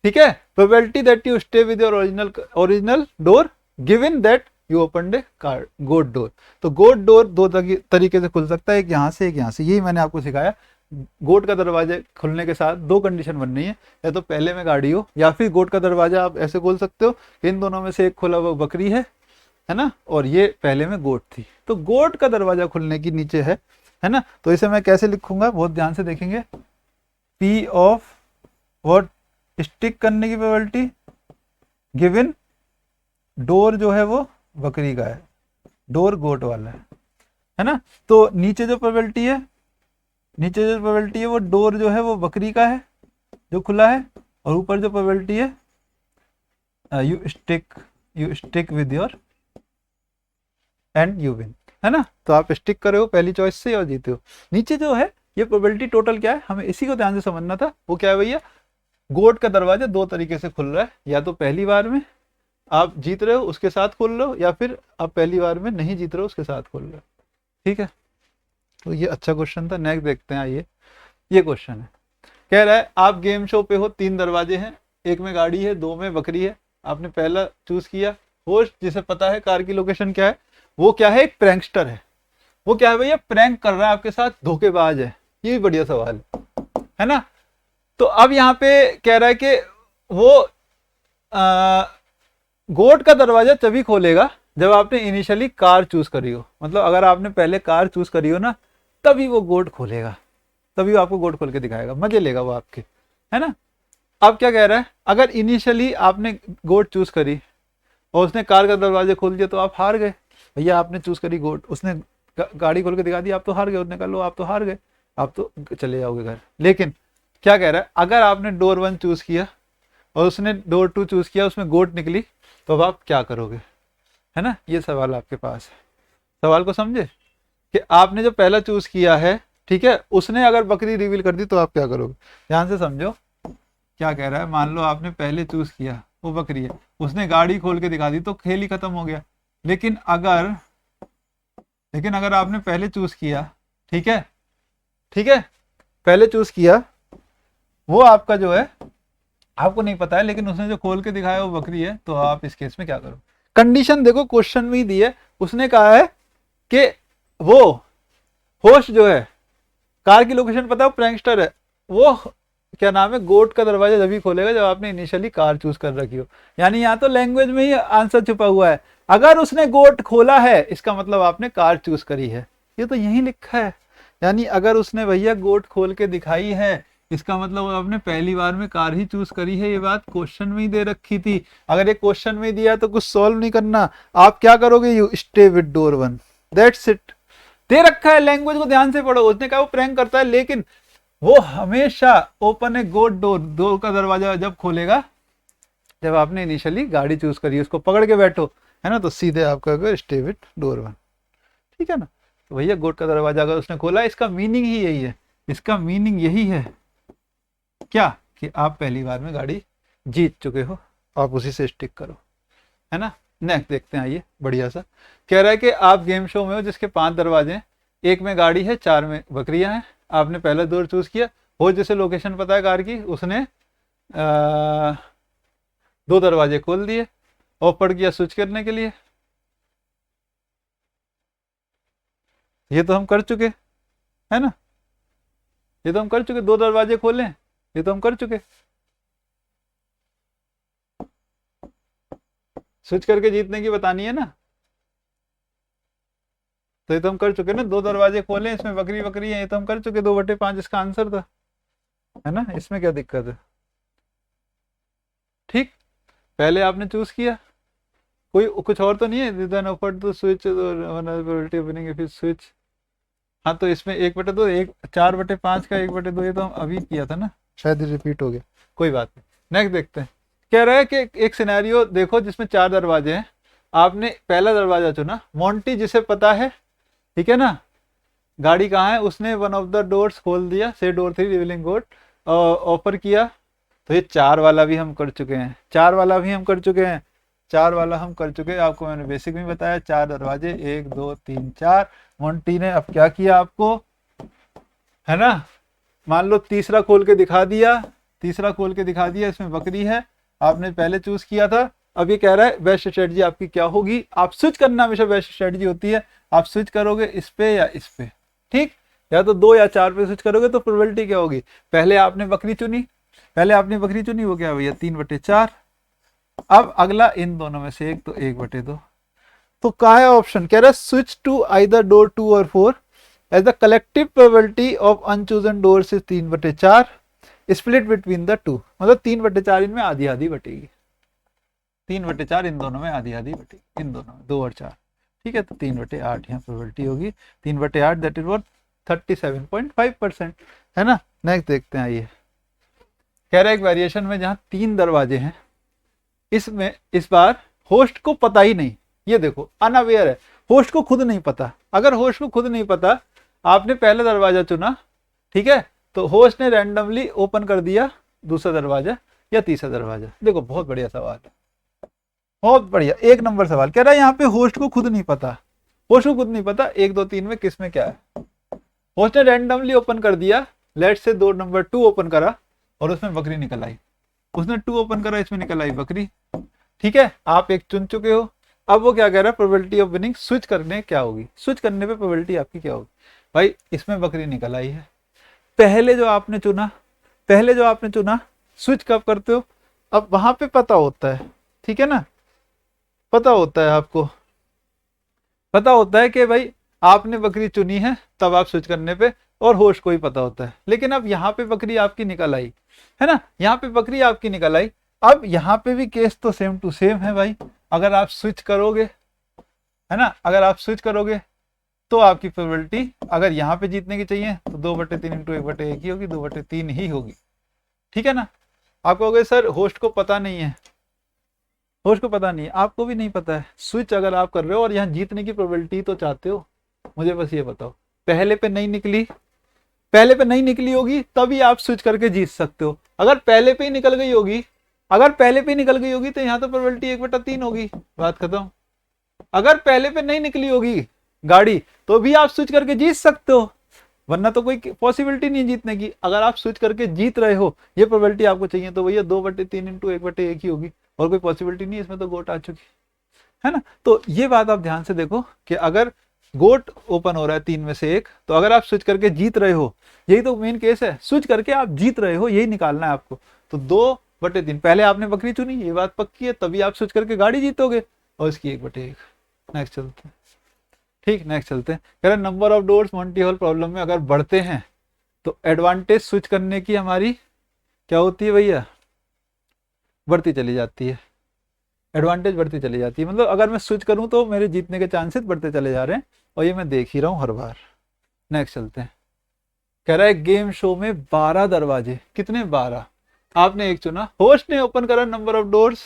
ठीक है, probability that you stay with your original door given that you open a goat door. तो गोट डोर दो तरीके से खुल सकता है, एक यहाँ से एक यहाँ से, यही मैंने आपको सिखाया। गोट का दरवाजा खुलने के साथ दो कंडीशन बन रही है, या तो पहले में गाड़ी हो या फिर गोट का दरवाजा आप ऐसे खोल सकते हो, इन दोनों में से एक खुला हुआ बकरी है ना, और ये पहले में गोट थी। तो गोट का दरवाजा खुलने की नीचे है ना, तो इसे मैं कैसे लिखूंगा, बहुत ध्यान से देखेंगे, P ऑफ व्हाट, स्टिक करने की प्रोबेबिलिटी गिवन डोर जो है वो बकरी का है, डोर गोट वाला है ना। तो नीचे जो प्रोबेबिलिटी है वो डोर जो है वो बकरी का है जो खुला है, और ऊपर जो प्रोबेबिलिटी है you stick with your and you win, है ना। तो आप स्टिक करे हो पहली चॉइस से और जीते हो। नीचे जो है ये प्रोबेबिलिटी टोटल क्या है, हमें इसी को ध्यान से समझना था। वो क्या है भैया, गोट का दरवाजा दो तरीके से खुल रहा है, या तो पहली बार में आप जीत रहे हो उसके साथ खोल रहे हो, या फिर आप पहली बार में नहीं जीत रहे हो उसके साथ खोल रहे हो, ठीक है। तो ये अच्छा क्वेश्चन था। नेक्स्ट देखते हैं, आइए ये क्वेश्चन है। कह रहा है आप गेम शो पे हो, 3 दरवाजे हैं, एक में गाड़ी है, 2 में बकरी है। आपने पहला चूज किया। होस्ट जिसे पता है कार की लोकेशन क्या है, वो क्या है, एक प्रैंकस्टर है। वो क्या है भैया, प्रैंक कर रहा है आपके साथ, धोखेबाज है। ये भी बढ़िया सवाल है ना। तो अब यहाँ पे कह रहा है कि वो गोट का दरवाजा तभी खोलेगा जब आपने इनिशियली कार चूज करी हो। मतलब अगर आपने पहले कार चूज करी हो ना, तभी वो गोट खोलेगा, तभी वो आपको गोट खोल के दिखाएगा, मजे लेगा वो आपके, है ना। अब क्या कह रहा है, अगर इनिशियली आपने गोट चूज करी और उसने कार का दरवाजा खोल दिया तो आप हार गए। भैया आपने चूज करी गोट, उसने गाड़ी खोल के दिखा दी, आप तो हार गए। उसने कहा लो आप तो हार गए, आप तो चले जाओगे घर। लेकिन क्या कह रहा है, अगर आपने डोर 1 चूज किया और उसने डोर 2 चूज किया, उसमें गोट निकली, तो अब आप क्या करोगे, है ना। ये सवाल आपके पास है। सवाल को समझे कि आपने जो पहला चूज किया है, ठीक है, उसने अगर बकरी रिवील कर दी तो आप क्या करोगे। ध्यान से समझो क्या कह रहा है। मान लो आपने पहले चूज किया वो बकरी है, उसने गाड़ी खोल के दिखा दी तो खेल ही खत्म हो गया। लेकिन अगर आपने पहले चूज किया, ठीक है, ठीक है, पहले चूज किया, वो आपका जो है आपको नहीं पता है, लेकिन उसने जो खोल के दिखाया वो बकरी है, तो आप इस केस में क्या करो। कंडीशन देखो क्वेश्चन में ही दी है। उसने कहा है कि वो होस्ट जो है, कार की लोकेशन पता है, वो प्रैंकस्टर है, वो क्या नाम है, गोट का दरवाजा जब भी खोलेगा जब आपने इनिशियली कार चूज कर रखी हो। यानी यहाँ तो लैंग्वेज में ही आंसर छुपा हुआ है। अगर उसने गोट खोला है इसका मतलब आपने कार चूज करी है, ये तो यही लिखा है। यानी अगर उसने भैया गोट खोल के दिखाई है, इसका मतलब आपने पहली बार में कार ही चूज करी है। ये बात क्वेश्चन में ही दे रखी थी। अगर ये क्वेश्चन में दिया तो कुछ सॉल्व नहीं करना, आप क्या करोगे, you stay with door 1, that's it. दे रखा है, लैंग्वेज को ध्यान से पढ़ो। उसने कहा वो प्रैंक करता है, लेकिन वो हमेशा ओपन है गोट डोर, डोर का दरवाजा जब खोलेगा जब आपने इनिशियली गाड़ी चूज करी, उसको पकड़ के बैठो, है ना, तो सीधे आप कहोगे स्टे विद डोर 1, ठीक है ना। तो भैया गोट का दरवाजा अगर उसने खोला, इसका मीनिंग ही यही है, इसका मीनिंग यही है क्या, कि आप पहली बार में गाड़ी जीत चुके हो, आप उसी से स्टिक करो, है ना। नेक्स्ट देखते हैं, आइए बढ़िया सा। कह रहा है कि आप गेम शो में हो जिसके 5 दरवाजे हैं, एक में गाड़ी है, 4 में बकरियां हैं। आपने पहला डोर चूज किया, हो जैसे लोकेशन पता है कार की, उसने 2 दरवाजे खोल दिए, ओपन किया स्विच करने के लिए। ये तो हम कर चुके, है ना, ये तो हम कर चुके, 2 दरवाजे खोले, ये तो हम कर चुके। स्विच करके जीतने की बतानी है ना, तो ये तो हम कर चुके ना। 2 दरवाजे खोले, इसमें बकरी बकरी है, ये तो हम कर चुके, 2/5 इसका आंसर था, है ना। इसमें क्या दिक्कत है, ठीक। पहले आपने चूज किया, कोई कुछ और तो नहीं है, then offered the switch probability opening if switch. हाँ तो इसमें 1/2, 4/5 का 1/2, ये तो हम अभी किया था ना, शायद रिपीट हो गया, कोई बात नहीं। नेक्स्ट देखते हैं। कह रहा है कि एक सिनेरियो देखो जिसमें 4 दरवाजे हैं, आपने पहला दरवाजा चुना। मोंटी जिसे पता है, ठीक है ना, गाड़ी कहाँ है, उसने वन ऑफ द डोर्स खोल दिया, से डोर 3 रिवीलिंग गोट, ऑफर किया। तो ये 4 वाला भी हम कर चुके हैं, 4 वाला भी हम कर चुके हैं, 4 वाला हम कर चुके हैं। आपको मैंने बेसिक में बताया, 4 दरवाजे, 1 2 3 4। मोंटी ने अब क्या किया आपको, है ना, मान लो तीसरा खोल के दिखा दिया, तीसरा खोल के दिखा दिया, इसमें बकरी है, आपने पहले चूज किया था। अब ये कह रहा है बेस्ट स्ट्रेटजी आपकी क्या होगी, आप स्विच करना हमेशा बेस्ट स्ट्रेटजी होती है। आप स्विच करोगे इस पे या इस पे, ठीक, या तो 2 या 4 पे स्विच करोगे तो प्रोबेबिलिटी क्या होगी। पहले आपने बकरी चुनी, वो क्या भैया 3/4। अब अगला इन दोनों में से एक, तो 1/2। तो क्या है ऑप्शन, कह रहा है स्विच टू आइदर डोर 2 और 4 as the collective probability of unchosen doors is 3/4 split between the 2। मतलब 3/4 इनमें आधी आधी बटेगी, 3/4 इन दोनों में आधी आधी बटेगी, इन दोनों में 2 और 4, ठीक है। तो 3/8 यहाँ प्रोबेबिलिटी होगी, 3/8 दैट इज व्हाट 37.5%, है ना। नेक्स्ट देखते हैं, आइए। कह रहा है एक वेरिएशन में जहां 3 दरवाजे हैं, इसमें इस बार होस्ट को पता ही नहीं, ये देखो अनअवेयर है, होस्ट को खुद नहीं पता। अगर होस्ट को खुद नहीं पता, आपने पहला दरवाजा चुना, ठीक है, तो होस्ट ने रैंडमली ओपन कर दिया दूसरा दरवाजा या तीसरा दरवाजा। देखो बहुत बढ़िया सवाल है, बहुत बढ़िया, 1 नंबर सवाल। कह रहा है यहाँ पे होस्ट को खुद नहीं पता, होस्ट को खुद नहीं पता 1 2 3 में किस में क्या है। होस्ट ने रैंडमली ओपन कर दिया, लेट से दो नंबर 2 ओपन करा और उसमें बकरी निकल आई, उसने 2 ओपन करा, इसमें निकल आई बकरी, ठीक है, आप एक चुन चुके हो। अब वो क्या कह रहा है, प्रोबेबिलिटी ऑफ विनिंग स्विच करने क्या होगी, स्विच करने पे प्रोबेबिलिटी आपकी क्या होगी। भाई इसमें बकरी निकल आई है, पहले जो आपने चुना, स्विच कब करते हो, अब वहां पे पता होता है, ठीक है ना, पता होता है आपको, पता होता है कि भाई आपने बकरी चुनी है, तब आप स्विच करने पे, और होस्ट को ही पता होता है। लेकिन अब यहाँ पे बकरी आपकी निकल आई है ना, यहाँ पे बकरी आपकी निकल आई। अब यहाँ पे भी केस तो सेम टू सेम है भाई, अगर आप स्विच करोगे, है ना, अगर आप स्विच करोगे तो आपकी प्रोबेबिलिटी अगर यहाँ पे जीतने की चाहिए तो 2/3 इंटू 1/1 ही होगी, 2/3 ही होगी, ठीक है ना। आप कहोगे सर होस्ट को पता नहीं है, होस्ट को पता नहीं है, आपको भी नहीं पता है। स्विच अगर आप कर रहे हो और यहाँ जीतने की प्रोबेबिलिटी तो चाहते हो, मुझे बस ये बताओ, पहले पे नहीं निकली, पहले पे नहीं निकली होगी तभी आप स्विच करके जीत सकते हो। अगर पहले पे ही निकल गई होगी, अगर पहले पे ही निकल गई होगी तो यहाँ तो प्रोबेबिलिटी 1/3 होगी, बात खत्म। अगर पहले पे नहीं निकली होगी गाड़ी तो भी आप स्विच करके जीत सकते हो, वरना तो कोई पॉसिबिलिटी नहीं जीतने की। अगर आप स्विच करके जीत रहे हो, ये प्रोबेबिलिटी आपको चाहिए, तो भैया 2/3 इंटू 1/1 ही होगी, और कोई पॉसिबिलिटी नहीं है, इसमें तो गोट आ चुकी है ना। तो ये बात आप ध्यान से देखो कि अगर गोट ओपन हो रहा है 3 में से 1, तो अगर आप स्विच करके जीत रहे हो, यही तो मेन केस है, स्विच करके आप जीत रहे हो, यही निकालना है आपको। तो 2/3 पहले आपने बकरी चुनी, ये बात पक्की है, तभी आप स्विच करके गाड़ी जीतोगे, और इसकी 1/1। नेक्स्ट चलते हैं, ठीक, नेक्स्ट चलते हैं। कह रहे number of doors Monty hall problem में अगर बढ़ते हैं तो एडवांटेज स्विच करने की हमारी क्या होती है भैया, बढ़ती चली जाती है, एडवांटेज बढ़ती चली जाती है। मतलब अगर मैं स्विच करूं तो मेरे जीतने के चांसेस बढ़ते चले जा रहे हैं, और ये मैं देख ही रहा हूं हर बार। नेक्स्ट चलते हैं। कह रहा है गेम शो में 12 दरवाजे, कितने, 12, आपने एक चुना, होस्ट ने ओपन करा नंबर ऑफ डोर्स,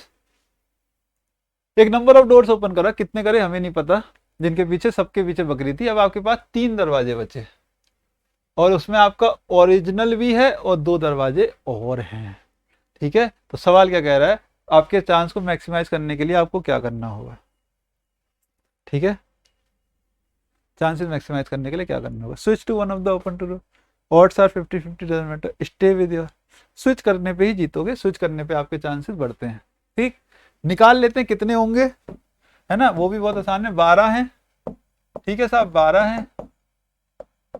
एक नंबर ऑफ डोर्स ओपन करा, कितने करे हमें नहीं पता, जिनके पीछे, सबके पीछे बकरी थी। अब आपके पास 3 दरवाजे बचे, और उसमें आपका ओरिजिनल भी है और 2 दरवाजे और हैं, ठीक है। तो सवाल क्या कह रहा है, आपके चांस को मैक्सिमाइज करने के लिए आपको क्या करना होगा, ठीक है, चांसेस मैक्सिमाइज करने के लिए क्या करना होगा, switch to one of the open two door, odds are 50-50 doesn't matter, stay with your, switch करने पे ही जीतोगे, स्विच करने पे आपके चांसेस बढ़ते हैं, ठीक। निकाल लेते हैं कितने होंगे, है ना, वो भी बहुत आसान है, 12 हैं, ठीक है साहब, 12 हैं,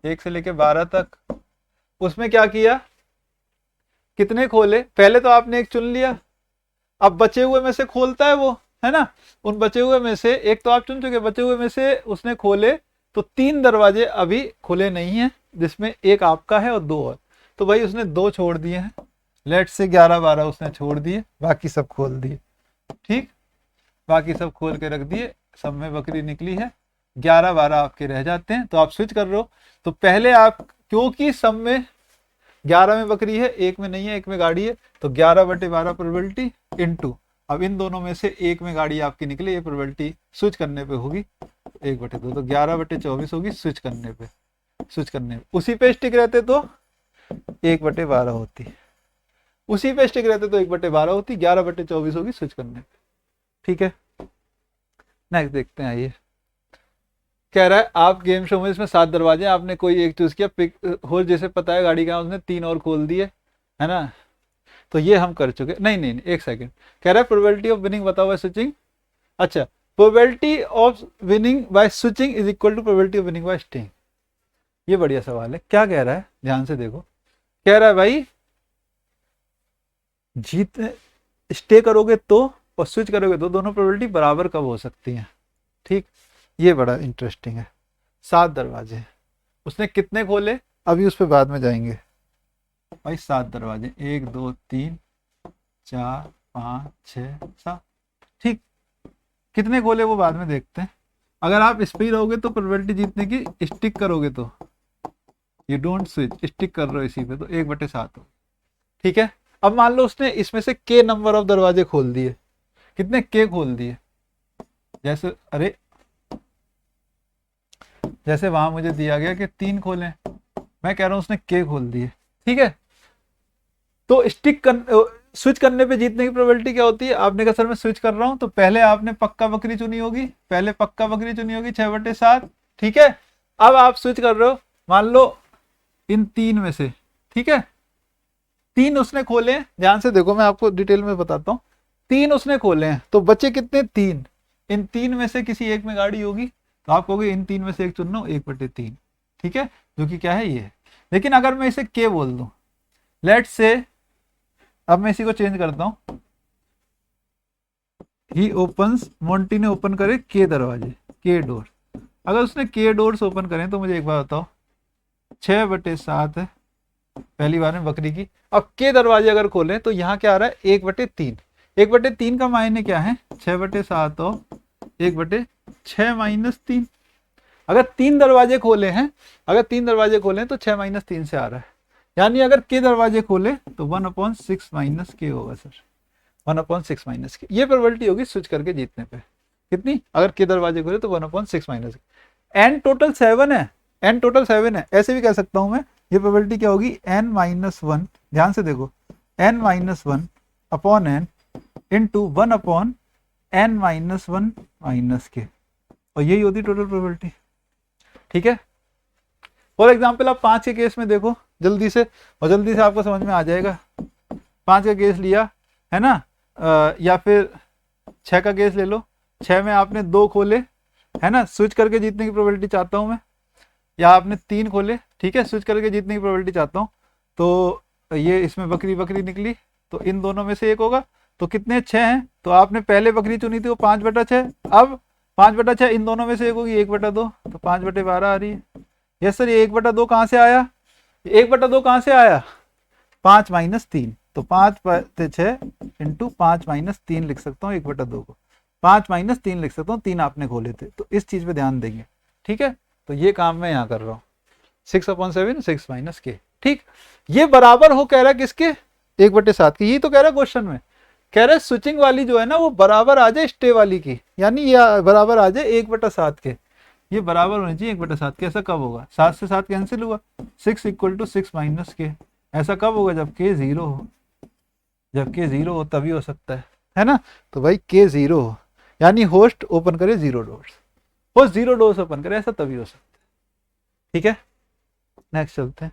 1 से लेके 12 तक। उसमें क्या किया, कितने खोले, पहले तो आपने एक चुन लिया, अब बचे हुए में से खोलता है वो, है ना, उन बचे हुए में से एक तो आप चुन चुके, बचे हुए में से उसने खोले, तो 3 दरवाजे अभी खुले नहीं हैं, जिसमें एक आपका है और 2 और, तो भाई उसने 2 छोड़ दिए हैं, लेट से 11-12 उसने छोड़ दिए, बाकी सब खोल दिए, ठीक, बाकी सब खोल के रख दिए, सब में बकरी निकली है, 11-12 आपके रह जाते हैं। तो आप स्विच कर रहे हो, तो पहले आप, क्योंकि सब में 11 में बकरी है, 1 में नहीं है, 1 में गाड़ी है, तो 11/12 प्रोबेबिलिटी इनटू, अब इन दोनों में से 1 में गाड़ी आपकी निकली, ये प्रोबेबिलिटी स्विच करने पे होगी 1/2, तो 11/24 होगी स्विच करने पे, स्विच करने पे। उसी पे स्टिक रहते तो 1/12 होती, उसी पे स्टिक रहते तो 1/12 होती, 11/24 होगी स्विच करने पे, ठीक है। नेक्स्ट देखते हैं, आइए। कह रहा है आप गेम शो में, इसमें 7 दरवाजे, आपने कोई एक चूज किया, पिक हो जैसे पता है गाड़ी का, उसने 3 और खोल दिए, है ना, तो ये हम कर चुके, नहीं नहीं, एक सेकंड, कह रहा है प्रोबेबिलिटी ऑफ विनिंग बताओ बाय स्विचिंग, अच्छा, probability of winning by switching is equal to probability of winning by staying. ये बढ़िया सवाल है, क्या कह रहा है, ध्यान से देखो, कह रहा है भाई जीत, स्टे करोगे तो और स्विच करोगे तो दोनों प्रोबेबिलिटी बराबर कब हो सकती हैं, ठीक, ये बड़ा इंटरेस्टिंग है। 7 दरवाजे, उसने कितने खोले, अभी उस पर बाद में जाएंगे भाई, 7 दरवाजे, 1 2 3 4 5 6 7, ठीक, कितने खोले वो बाद में देखते हैं। अगर आप इस पे ही रहोगे तो प्रोबेबिलिटी जीतने की, स्टिक करोगे तो, यू डोंट स्विच, स्टिक कर रहे हो इसी पे, तो 1/7 हो, ठीक है। अब मान लो उसने इसमें से के नंबर ऑफ दरवाजे खोल दिए, कितने के खोल दिए, जैसे अरे जैसे वहां मुझे दिया गया कि 3 खोले, मैं कह रहा हूं उसने के खोल दिए, ठीक है। तो स्विच करने पे जीतने की प्रोबेबिलिटी क्या होती है, आपने कहा सर मैं स्विच कर रहा हूं, तो पहले आपने पक्का बकरी चुनी होगी, पहले पक्का बकरी चुनी होगी 6/7, ठीक है। अब आप स्विच कर रहे हो, मान लो इन 3 में से ठीक है, 3 उसने खोले हैं, ध्यान से देखो मैं आपको डिटेल में बताता हूँ। 3 उसने खोले हैं तो बचे कितने, 3। इन 3 में से किसी एक में गाड़ी होगी, तो आप कहोगे इन 3 में से एक चुन लो, 1/3, ठीक है, जो कि क्या है ये है। लेकिन अगर मैं इसे के बोल दूं, लेट्स से, अब मैं इसी को चेंज करता हूं, ही ओपन्स, मोंटी ने ओपन करे के दरवाजे, के डोर। अगर उसने के डोर्स ओपन करें तो मुझे एक बार बताओ, 6/7 है पहली बार में बकरी की। अब के दरवाजे अगर खोलें तो यहाँ क्या आ रहा है, 1/3। 1/3 का मायने क्या है, 6/7 और 1/6 - 3। अगर 3 दरवाजे खोले हैं, अगर 3 दरवाजे खोले तो 6 - 3 से आ रहा है, यानी अगर के दरवाजे खोले तो 1/6 - के होगा सर, 1/6 - के। ये प्रोबेबिलिटी होगी स्विच करके जीतने पे। कितनी, अगर के दरवाजे खोले तो 1/6 - के। एन टोटल 7 है, एन टोटल 7 है, ऐसे भी कह सकता हूं मैं, ये प्रोबेबिलिटी क्या होगी, n-1, ध्यान से देखो, n-1 upon n into 1/n-1 - के, और यही होती टोटल प्रोबेबिलिटी, ठीक है। फॉर एग्जाम्पल आप 5 के केस में देखो जल्दी से, और जल्दी से आपको समझ में आ जाएगा। 5 का केस लिया है ना, या फिर 6 का केस ले लो, 6 में आपने 2 खोले है ना, स्विच करके जीतने की प्रोबेबिलिटी चाहता हूं मैं, या आपने 3 खोले, ठीक है, स्विच करके जीतने की प्रोबेबिलिटी चाहता हूँ, तो ये इसमें बकरी बकरी निकली, तो इन दोनों में से एक होगा। तो कितने, 6 हैं, तो आपने पहले बकरी चुनी थी वो 5/6, अब 5/6 इन दोनों में से एक होगी 1/2, तो 5/12 आ रही है। यस सर, ये 1/2 कहाँ से आया, 1/2 कहाँ से आया, 5 - 3, तो 5/6 इंटू 5 - 3 लिख सकता हूँ 1/2 को, 5 - 3 लिख सकता हूँ, 3 आपने खोले थे, तो इस चीज पे ध्यान देंगे, ठीक है। तो ये काम मैं यहाँ कर रहा हूँ, 6/7 6 - के, ठीक। ये बराबर हो कह रहा है किसके, 1/7 की, यही तो कह रहा है क्वेश्चन में, कह रहा है स्विचिंग वाली जो है ना वो बराबर आ जाए स्टे वाली की, यानी ये बराबर आ जाए 1/7 के, ये बराबर होनी चाहिए 1/7 के। ऐसा कब होगा, 7 से 7 कैंसिल हुआ, 6 = 6 - के। ऐसा कब होगा, जब के 0 हो, जब के 0 हो तभी हो सकता है ना। तो भाई के 0 हो, यानी होस्ट ओपन करे 0 डोर्स, होस्ट 0 डोर्स ओपन करे, ऐसा तभी हो सकता है, ठीक है। नेक्स्ट चलते हैं,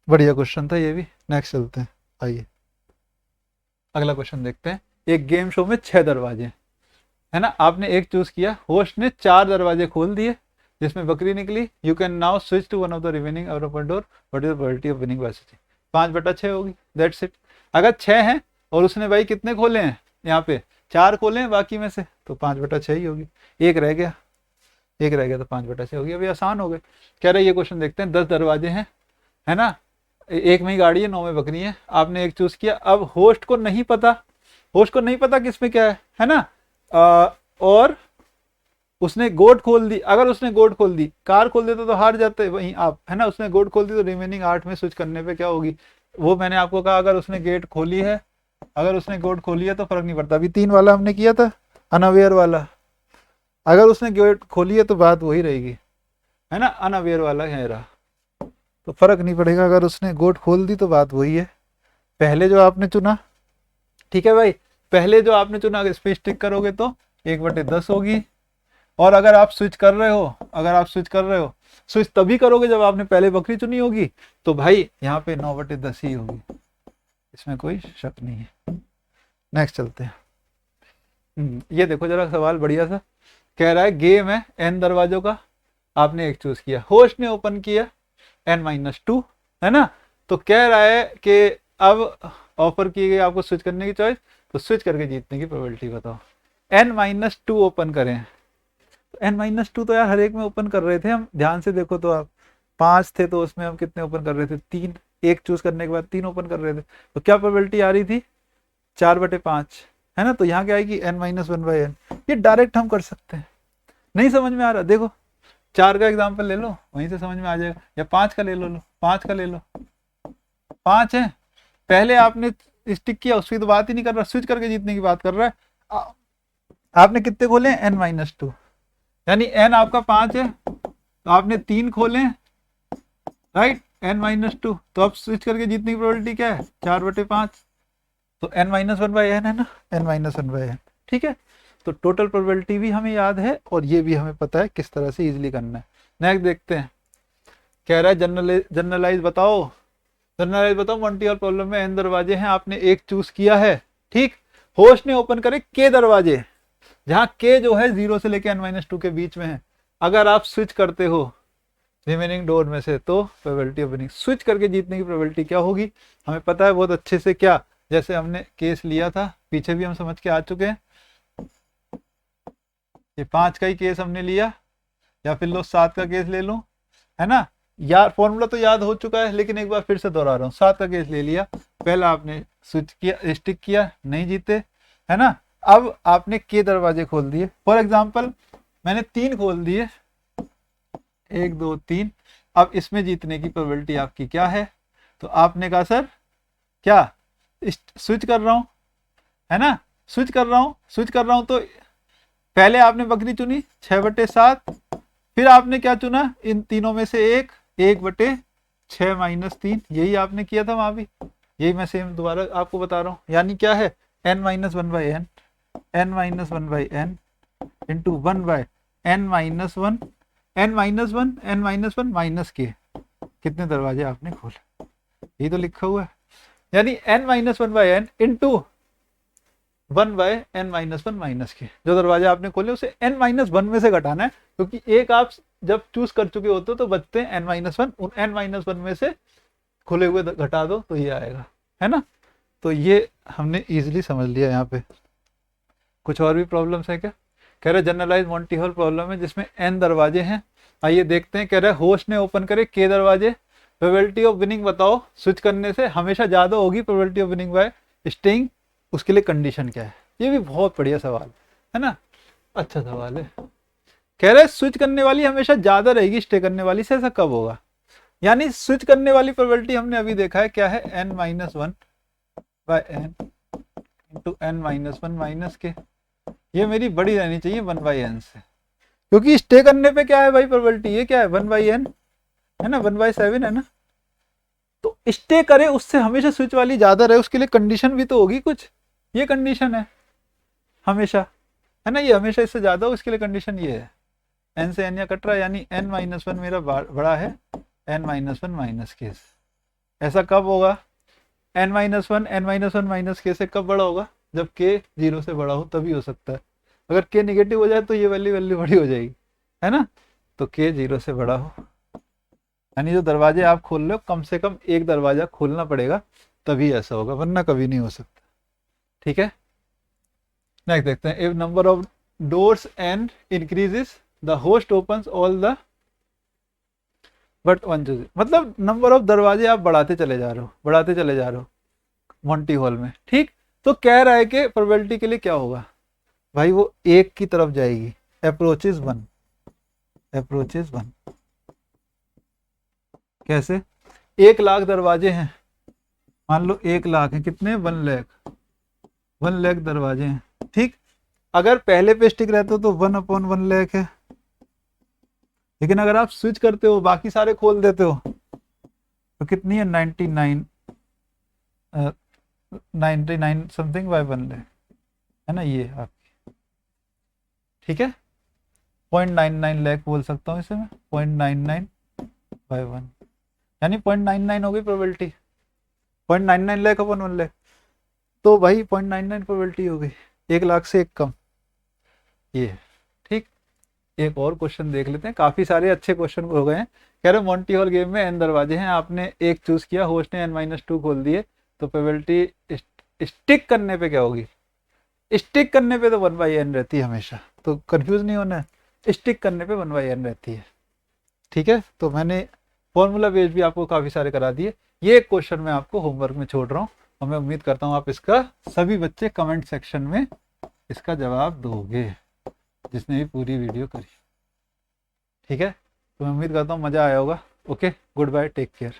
बढ़िया क्वेश्चन था ये भी, नेक्स्ट चलते हैं, आइए अगला क्वेश्चन देखते हैं। एक गेम शो में 6 दरवाजे है ना, आपने एक चूज किया, होस्ट ने 4 दरवाजे खोल दिए जिसमें बकरी निकली, you can now switch to one of the remaining open door, what is the probability of winning by switching, 5/6 होगी, दैट्स इट। अगर 6 हैं और उसने भाई कितने खोले हैं, यहाँ पे 4 खोले हैं बाकी में से, तो 5/6 ही होगी, एक रह गया, एक रह गया तो 5/6 होगी। अभी आसान हो गए। कह रहे ये क्वेश्चन देखते हैं, 10 दरवाजे हैं है ना, एक में ही गाड़ी है, 9 में बकरी है, आपने एक चूज किया, अब होस्ट को नहीं पता, होस्ट को नहीं पता किसमें क्या है ना, और उसने गोट खोल दी, अगर उसने गोट खोल दी, कार खोल देता तो हार जाते वहीं आप है ना, उसने गोट खोल दी तो रिमेनिंग 8 में स्विच करने पे क्या होगी, वो मैंने आपको कहा अगर उसने गेट खोली है, अगर उसने गोट खोली है तो फर्क नहीं पड़ता। अभी 3 वाला हमने किया था अनअवेयर वाला, अगर उसने गेट खोली है तो बात वही रहेगी है ना, अनअवेयर वाला है रहा तो फर्क नहीं पड़ेगा, अगर उसने गोट खोल दी तो बात वही है। पहले जो आपने चुना, ठीक है भाई, पहले जो आपने चुना अगर इस पे स्टिक करोगे तो 1/10 होगी, और अगर आप स्विच कर रहे हो, अगर आप स्विच कर रहे हो, स्विच तभी करोगे जब आपने पहले बकरी चुनी होगी, तो भाई यहाँ पे 9/10 ही होगी, इसमें कोई शक नहीं है। नेक्स्ट चलते हैं। ये देखो जरा सवाल बढ़िया सा, कह रहा है गेम है n दरवाजों का, आपने एक चूज किया, होस्ट ने ओपन किया n-2 है ना, तो कह रहा है कि अब ऑफर की गई आपको स्विच करने की चॉइस, तो स्विच करके जीतने की प्रोबेबिलिटी बताओ। n-2 ओपन करें, n-2 तो यार हर एक में ओपन कर रहे थे हम, ध्यान से देखो तो आप 5 थे तो उसमें हम कितने ओपन कर रहे थे, 3, एक चूज करने के बाद 3 ओपन कर रहे थे, तो क्या प्रोबेबिलिटी आ रही थी, 4/5 है ना, तो यहाँ क्या आएगी n-1/n, ये डायरेक्ट हम कर सकते हैं। नहीं समझ में आ रहा, देखो 4 का एग्जाम्पल ले लो, वहीं से समझ में आ जाएगा, या 5 का ले लो, 5 का ले लो, 5 है, पहले आपने स्टिक किया, उसकी तो बात ही नहीं कर रहा, स्विच करके जीतने की बात कर रहा है। आपने कितने खोले, n-2, यानी n आपका 5 है, तो आपने 3 खोले राइट, n-2, तो अब स्विच करके जीतने की प्रोबेबिलिटी क्या है, 4/5, तो n-1/n है ना, n-1/n, ठीक है। तो टोटल प्रोबेबिलिटी भी हमें याद है और ये भी हमें पता है किस तरह से इजीली करना है। नेक्स्ट देखते हैं, कह रहा है जनरलाइज बताओ जनरलाइज बताओ, मॉन्टी हॉल प्रॉब्लम में n दरवाजे हैं, आपने एक चूज किया है, ठीक। होस्ट ने ओपन करे k दरवाजे, जहां k जो है 0 से लेके n-2 के बीच में है। अगर आप स्विच करते हो रिमेनिंग डोर में से तो प्रोबेबिलिटी ऑफ विनिंग, स्विच करके जीतने की प्रोबेबिलिटी क्या होगी हमें पता है बहुत अच्छे से। क्या, जैसे हमने केस लिया था पीछे भी हम समझ के आ चुके हैं, ये 5 का ही केस हमने लिया, या फिर लो 7 का केस ले लो, है ना। यार फॉर्मूला तो याद हो चुका है, लेकिन एक बार फिर से दोहरा रहा हूँ। 7 का केस ले लिया, पहला आपने स्विच किया, स्टिक किया, नहीं जीते, है ना। अब आपने के दरवाजे खोल दिए, फॉर एग्जाम्पल मैंने 3 खोल दिए, 1 2 3। अब इसमें जीतने की प्रोबेबिलिटी आपकी क्या है, तो आपने कहा सर क्या स्विच कर रहा हूं, है ना, स्विच कर रहा हूं। तो पहले आपने बकरी चुनी 6/7, फिर आपने क्या चुना, इन तीनों में से 1/6 - 3, यही आपने किया था वहां भी, यही मैं सेम दोबारा आपको बता रहा हूँ। यानी क्या है, n-1/n, n-1/n into 1/n-1, n-1 minus के, कितने दरवाजे आपने खोले, यही तो लिखा हुआ है। यानी n-1/n इंटू 1/n-1 माइनस के, जो दरवाजे आपने खोले उसे n-1 में से घटाना है, क्योंकि एक आप जब चूज कर चुके होते हो तो बचते हैं n-1, उन n-1 में से खुले हुए घटा दो तो ये आएगा, है ना। तो ये हमने इजीली समझ लिया। यहाँ पे कुछ और भी प्रॉब्लम्स है क्या, कह रहे जनरलाइज मॉन्टी हॉल प्रॉब्लम है जिसमें n दरवाजे हैं। आइए देखते हैं, कह रहे होस्ट ने ओपन करे k दरवाजे, प्रोबेबिलिटी ऑफ विनिंग बताओ, स्विच करने से हमेशा ज्यादा होगी probability of winning by staying, उसके लिए कंडीशन क्या है। ये भी बहुत बढ़िया सवाल है ना, अच्छा सवाल है। कह रहे स्विच करने वाली हमेशा ज्यादा रहेगी स्टे करने वाली से, ऐसा कब होगा। यानी स्विच करने वाली प्रोबेबिलिटी हमने अभी देखा है क्या है, n-1/n इंटू n-1 माइनस के, ये मेरी बड़ी रहनी चाहिए 1/n से, क्योंकि स्टे करने पे क्या है भाई प्रोबेबिलिटी, ये क्या है 1/n है ना, 1/7 है ना। तो स्टे करे उससे हमेशा स्विच वाली ज्यादा रहे, उसके लिए कंडीशन भी तो होगी कुछ, ये कंडीशन है हमेशा, है ना, ये हमेशा इससे ज्यादा हो, इसके लिए कंडीशन ये है। n से n या कट रहा है, यानी n-1 मेरा बड़ा है n-1 माइनस के, ऐसा कब होगा, n-1 माइनस के से कब बड़ा होगा, जब k 0 से बड़ा हो तभी हो सकता है। अगर k निगेटिव हो जाए तो ये वैल्यू बड़ी हो जाएगी, है ना। तो k 0 से बड़ा हो, यानी जो दरवाजे आप खोल रहे हो कम से कम एक दरवाजा खोलना पड़ेगा, तभी ऐसा होगा, वरना कभी नहीं हो सकता, ठीक है। नेक्स्ट देखते हैं, if number of doors n increases the host opens all the but 1, मतलब नंबर ऑफ दरवाजे आप बढ़ाते चले जा रहे हो मॉन्टी हॉल में, ठीक। तो कह रहा है कि प्रोबेबिलिटी के लिए क्या होगा भाई, वो एक की तरफ जाएगी, अप्रोचेस 1। कैसे, 1,00,000 दरवाजे हैं, मान लो 1,00,000 है, कितने 1,00,000 दरवाजे हैं, ठीक। अगर पहले पे स्टिक रहते हो तो 1/1,00,000 है, लेकिन अगर आप स्विच करते हो बाकी सारे खोल देते हो तो कितनी है 99 समथिंग बाय 1,00,000, है ना, ये आपकी, ठीक है। 0.99 लाख बोल सकता हूँ इसे मैं, 0.99/1, यानी 0.99 हो गई प्रोबेबिलिटी, 0.99 लाख अपन 1,00,000, तो भाई 0.99 प्रोबेबिलिटी हो गई, 1,00,000 से एक कम, ये ठीक। एक और क्वेश्चन देख लेते हैं, काफी सारे अच्छे क्वेश्चन हो गए हैं। कह रहे मॉन्टी हॉल गेम में n दरवाजे हैं, आपने एक चूज किया, होस्ट ने n-2 खोल दिए, तो प्रोबेबिलिटी स्टिक करने पे क्या होगी, स्टिक करने पे तो 1/n रहती है हमेशा, तो कंफ्यूज नहीं होना है, स्टिक करने पे 1/n रहती है, ठीक है। तो मैंने फॉर्मूला बेस भी आपको काफी सारे करा दिए, ये एक क्वेश्चन मैं आपको होमवर्क में छोड़ रहा हूँ, और मैं उम्मीद करता हूँ आप इसका सभी बच्चे कमेंट सेक्शन में इसका जवाब दोगे, जिसने भी पूरी वीडियो करी, ठीक है। तो मैं उम्मीद करता हूँ मजा आया होगा। Okay, good bye, take care.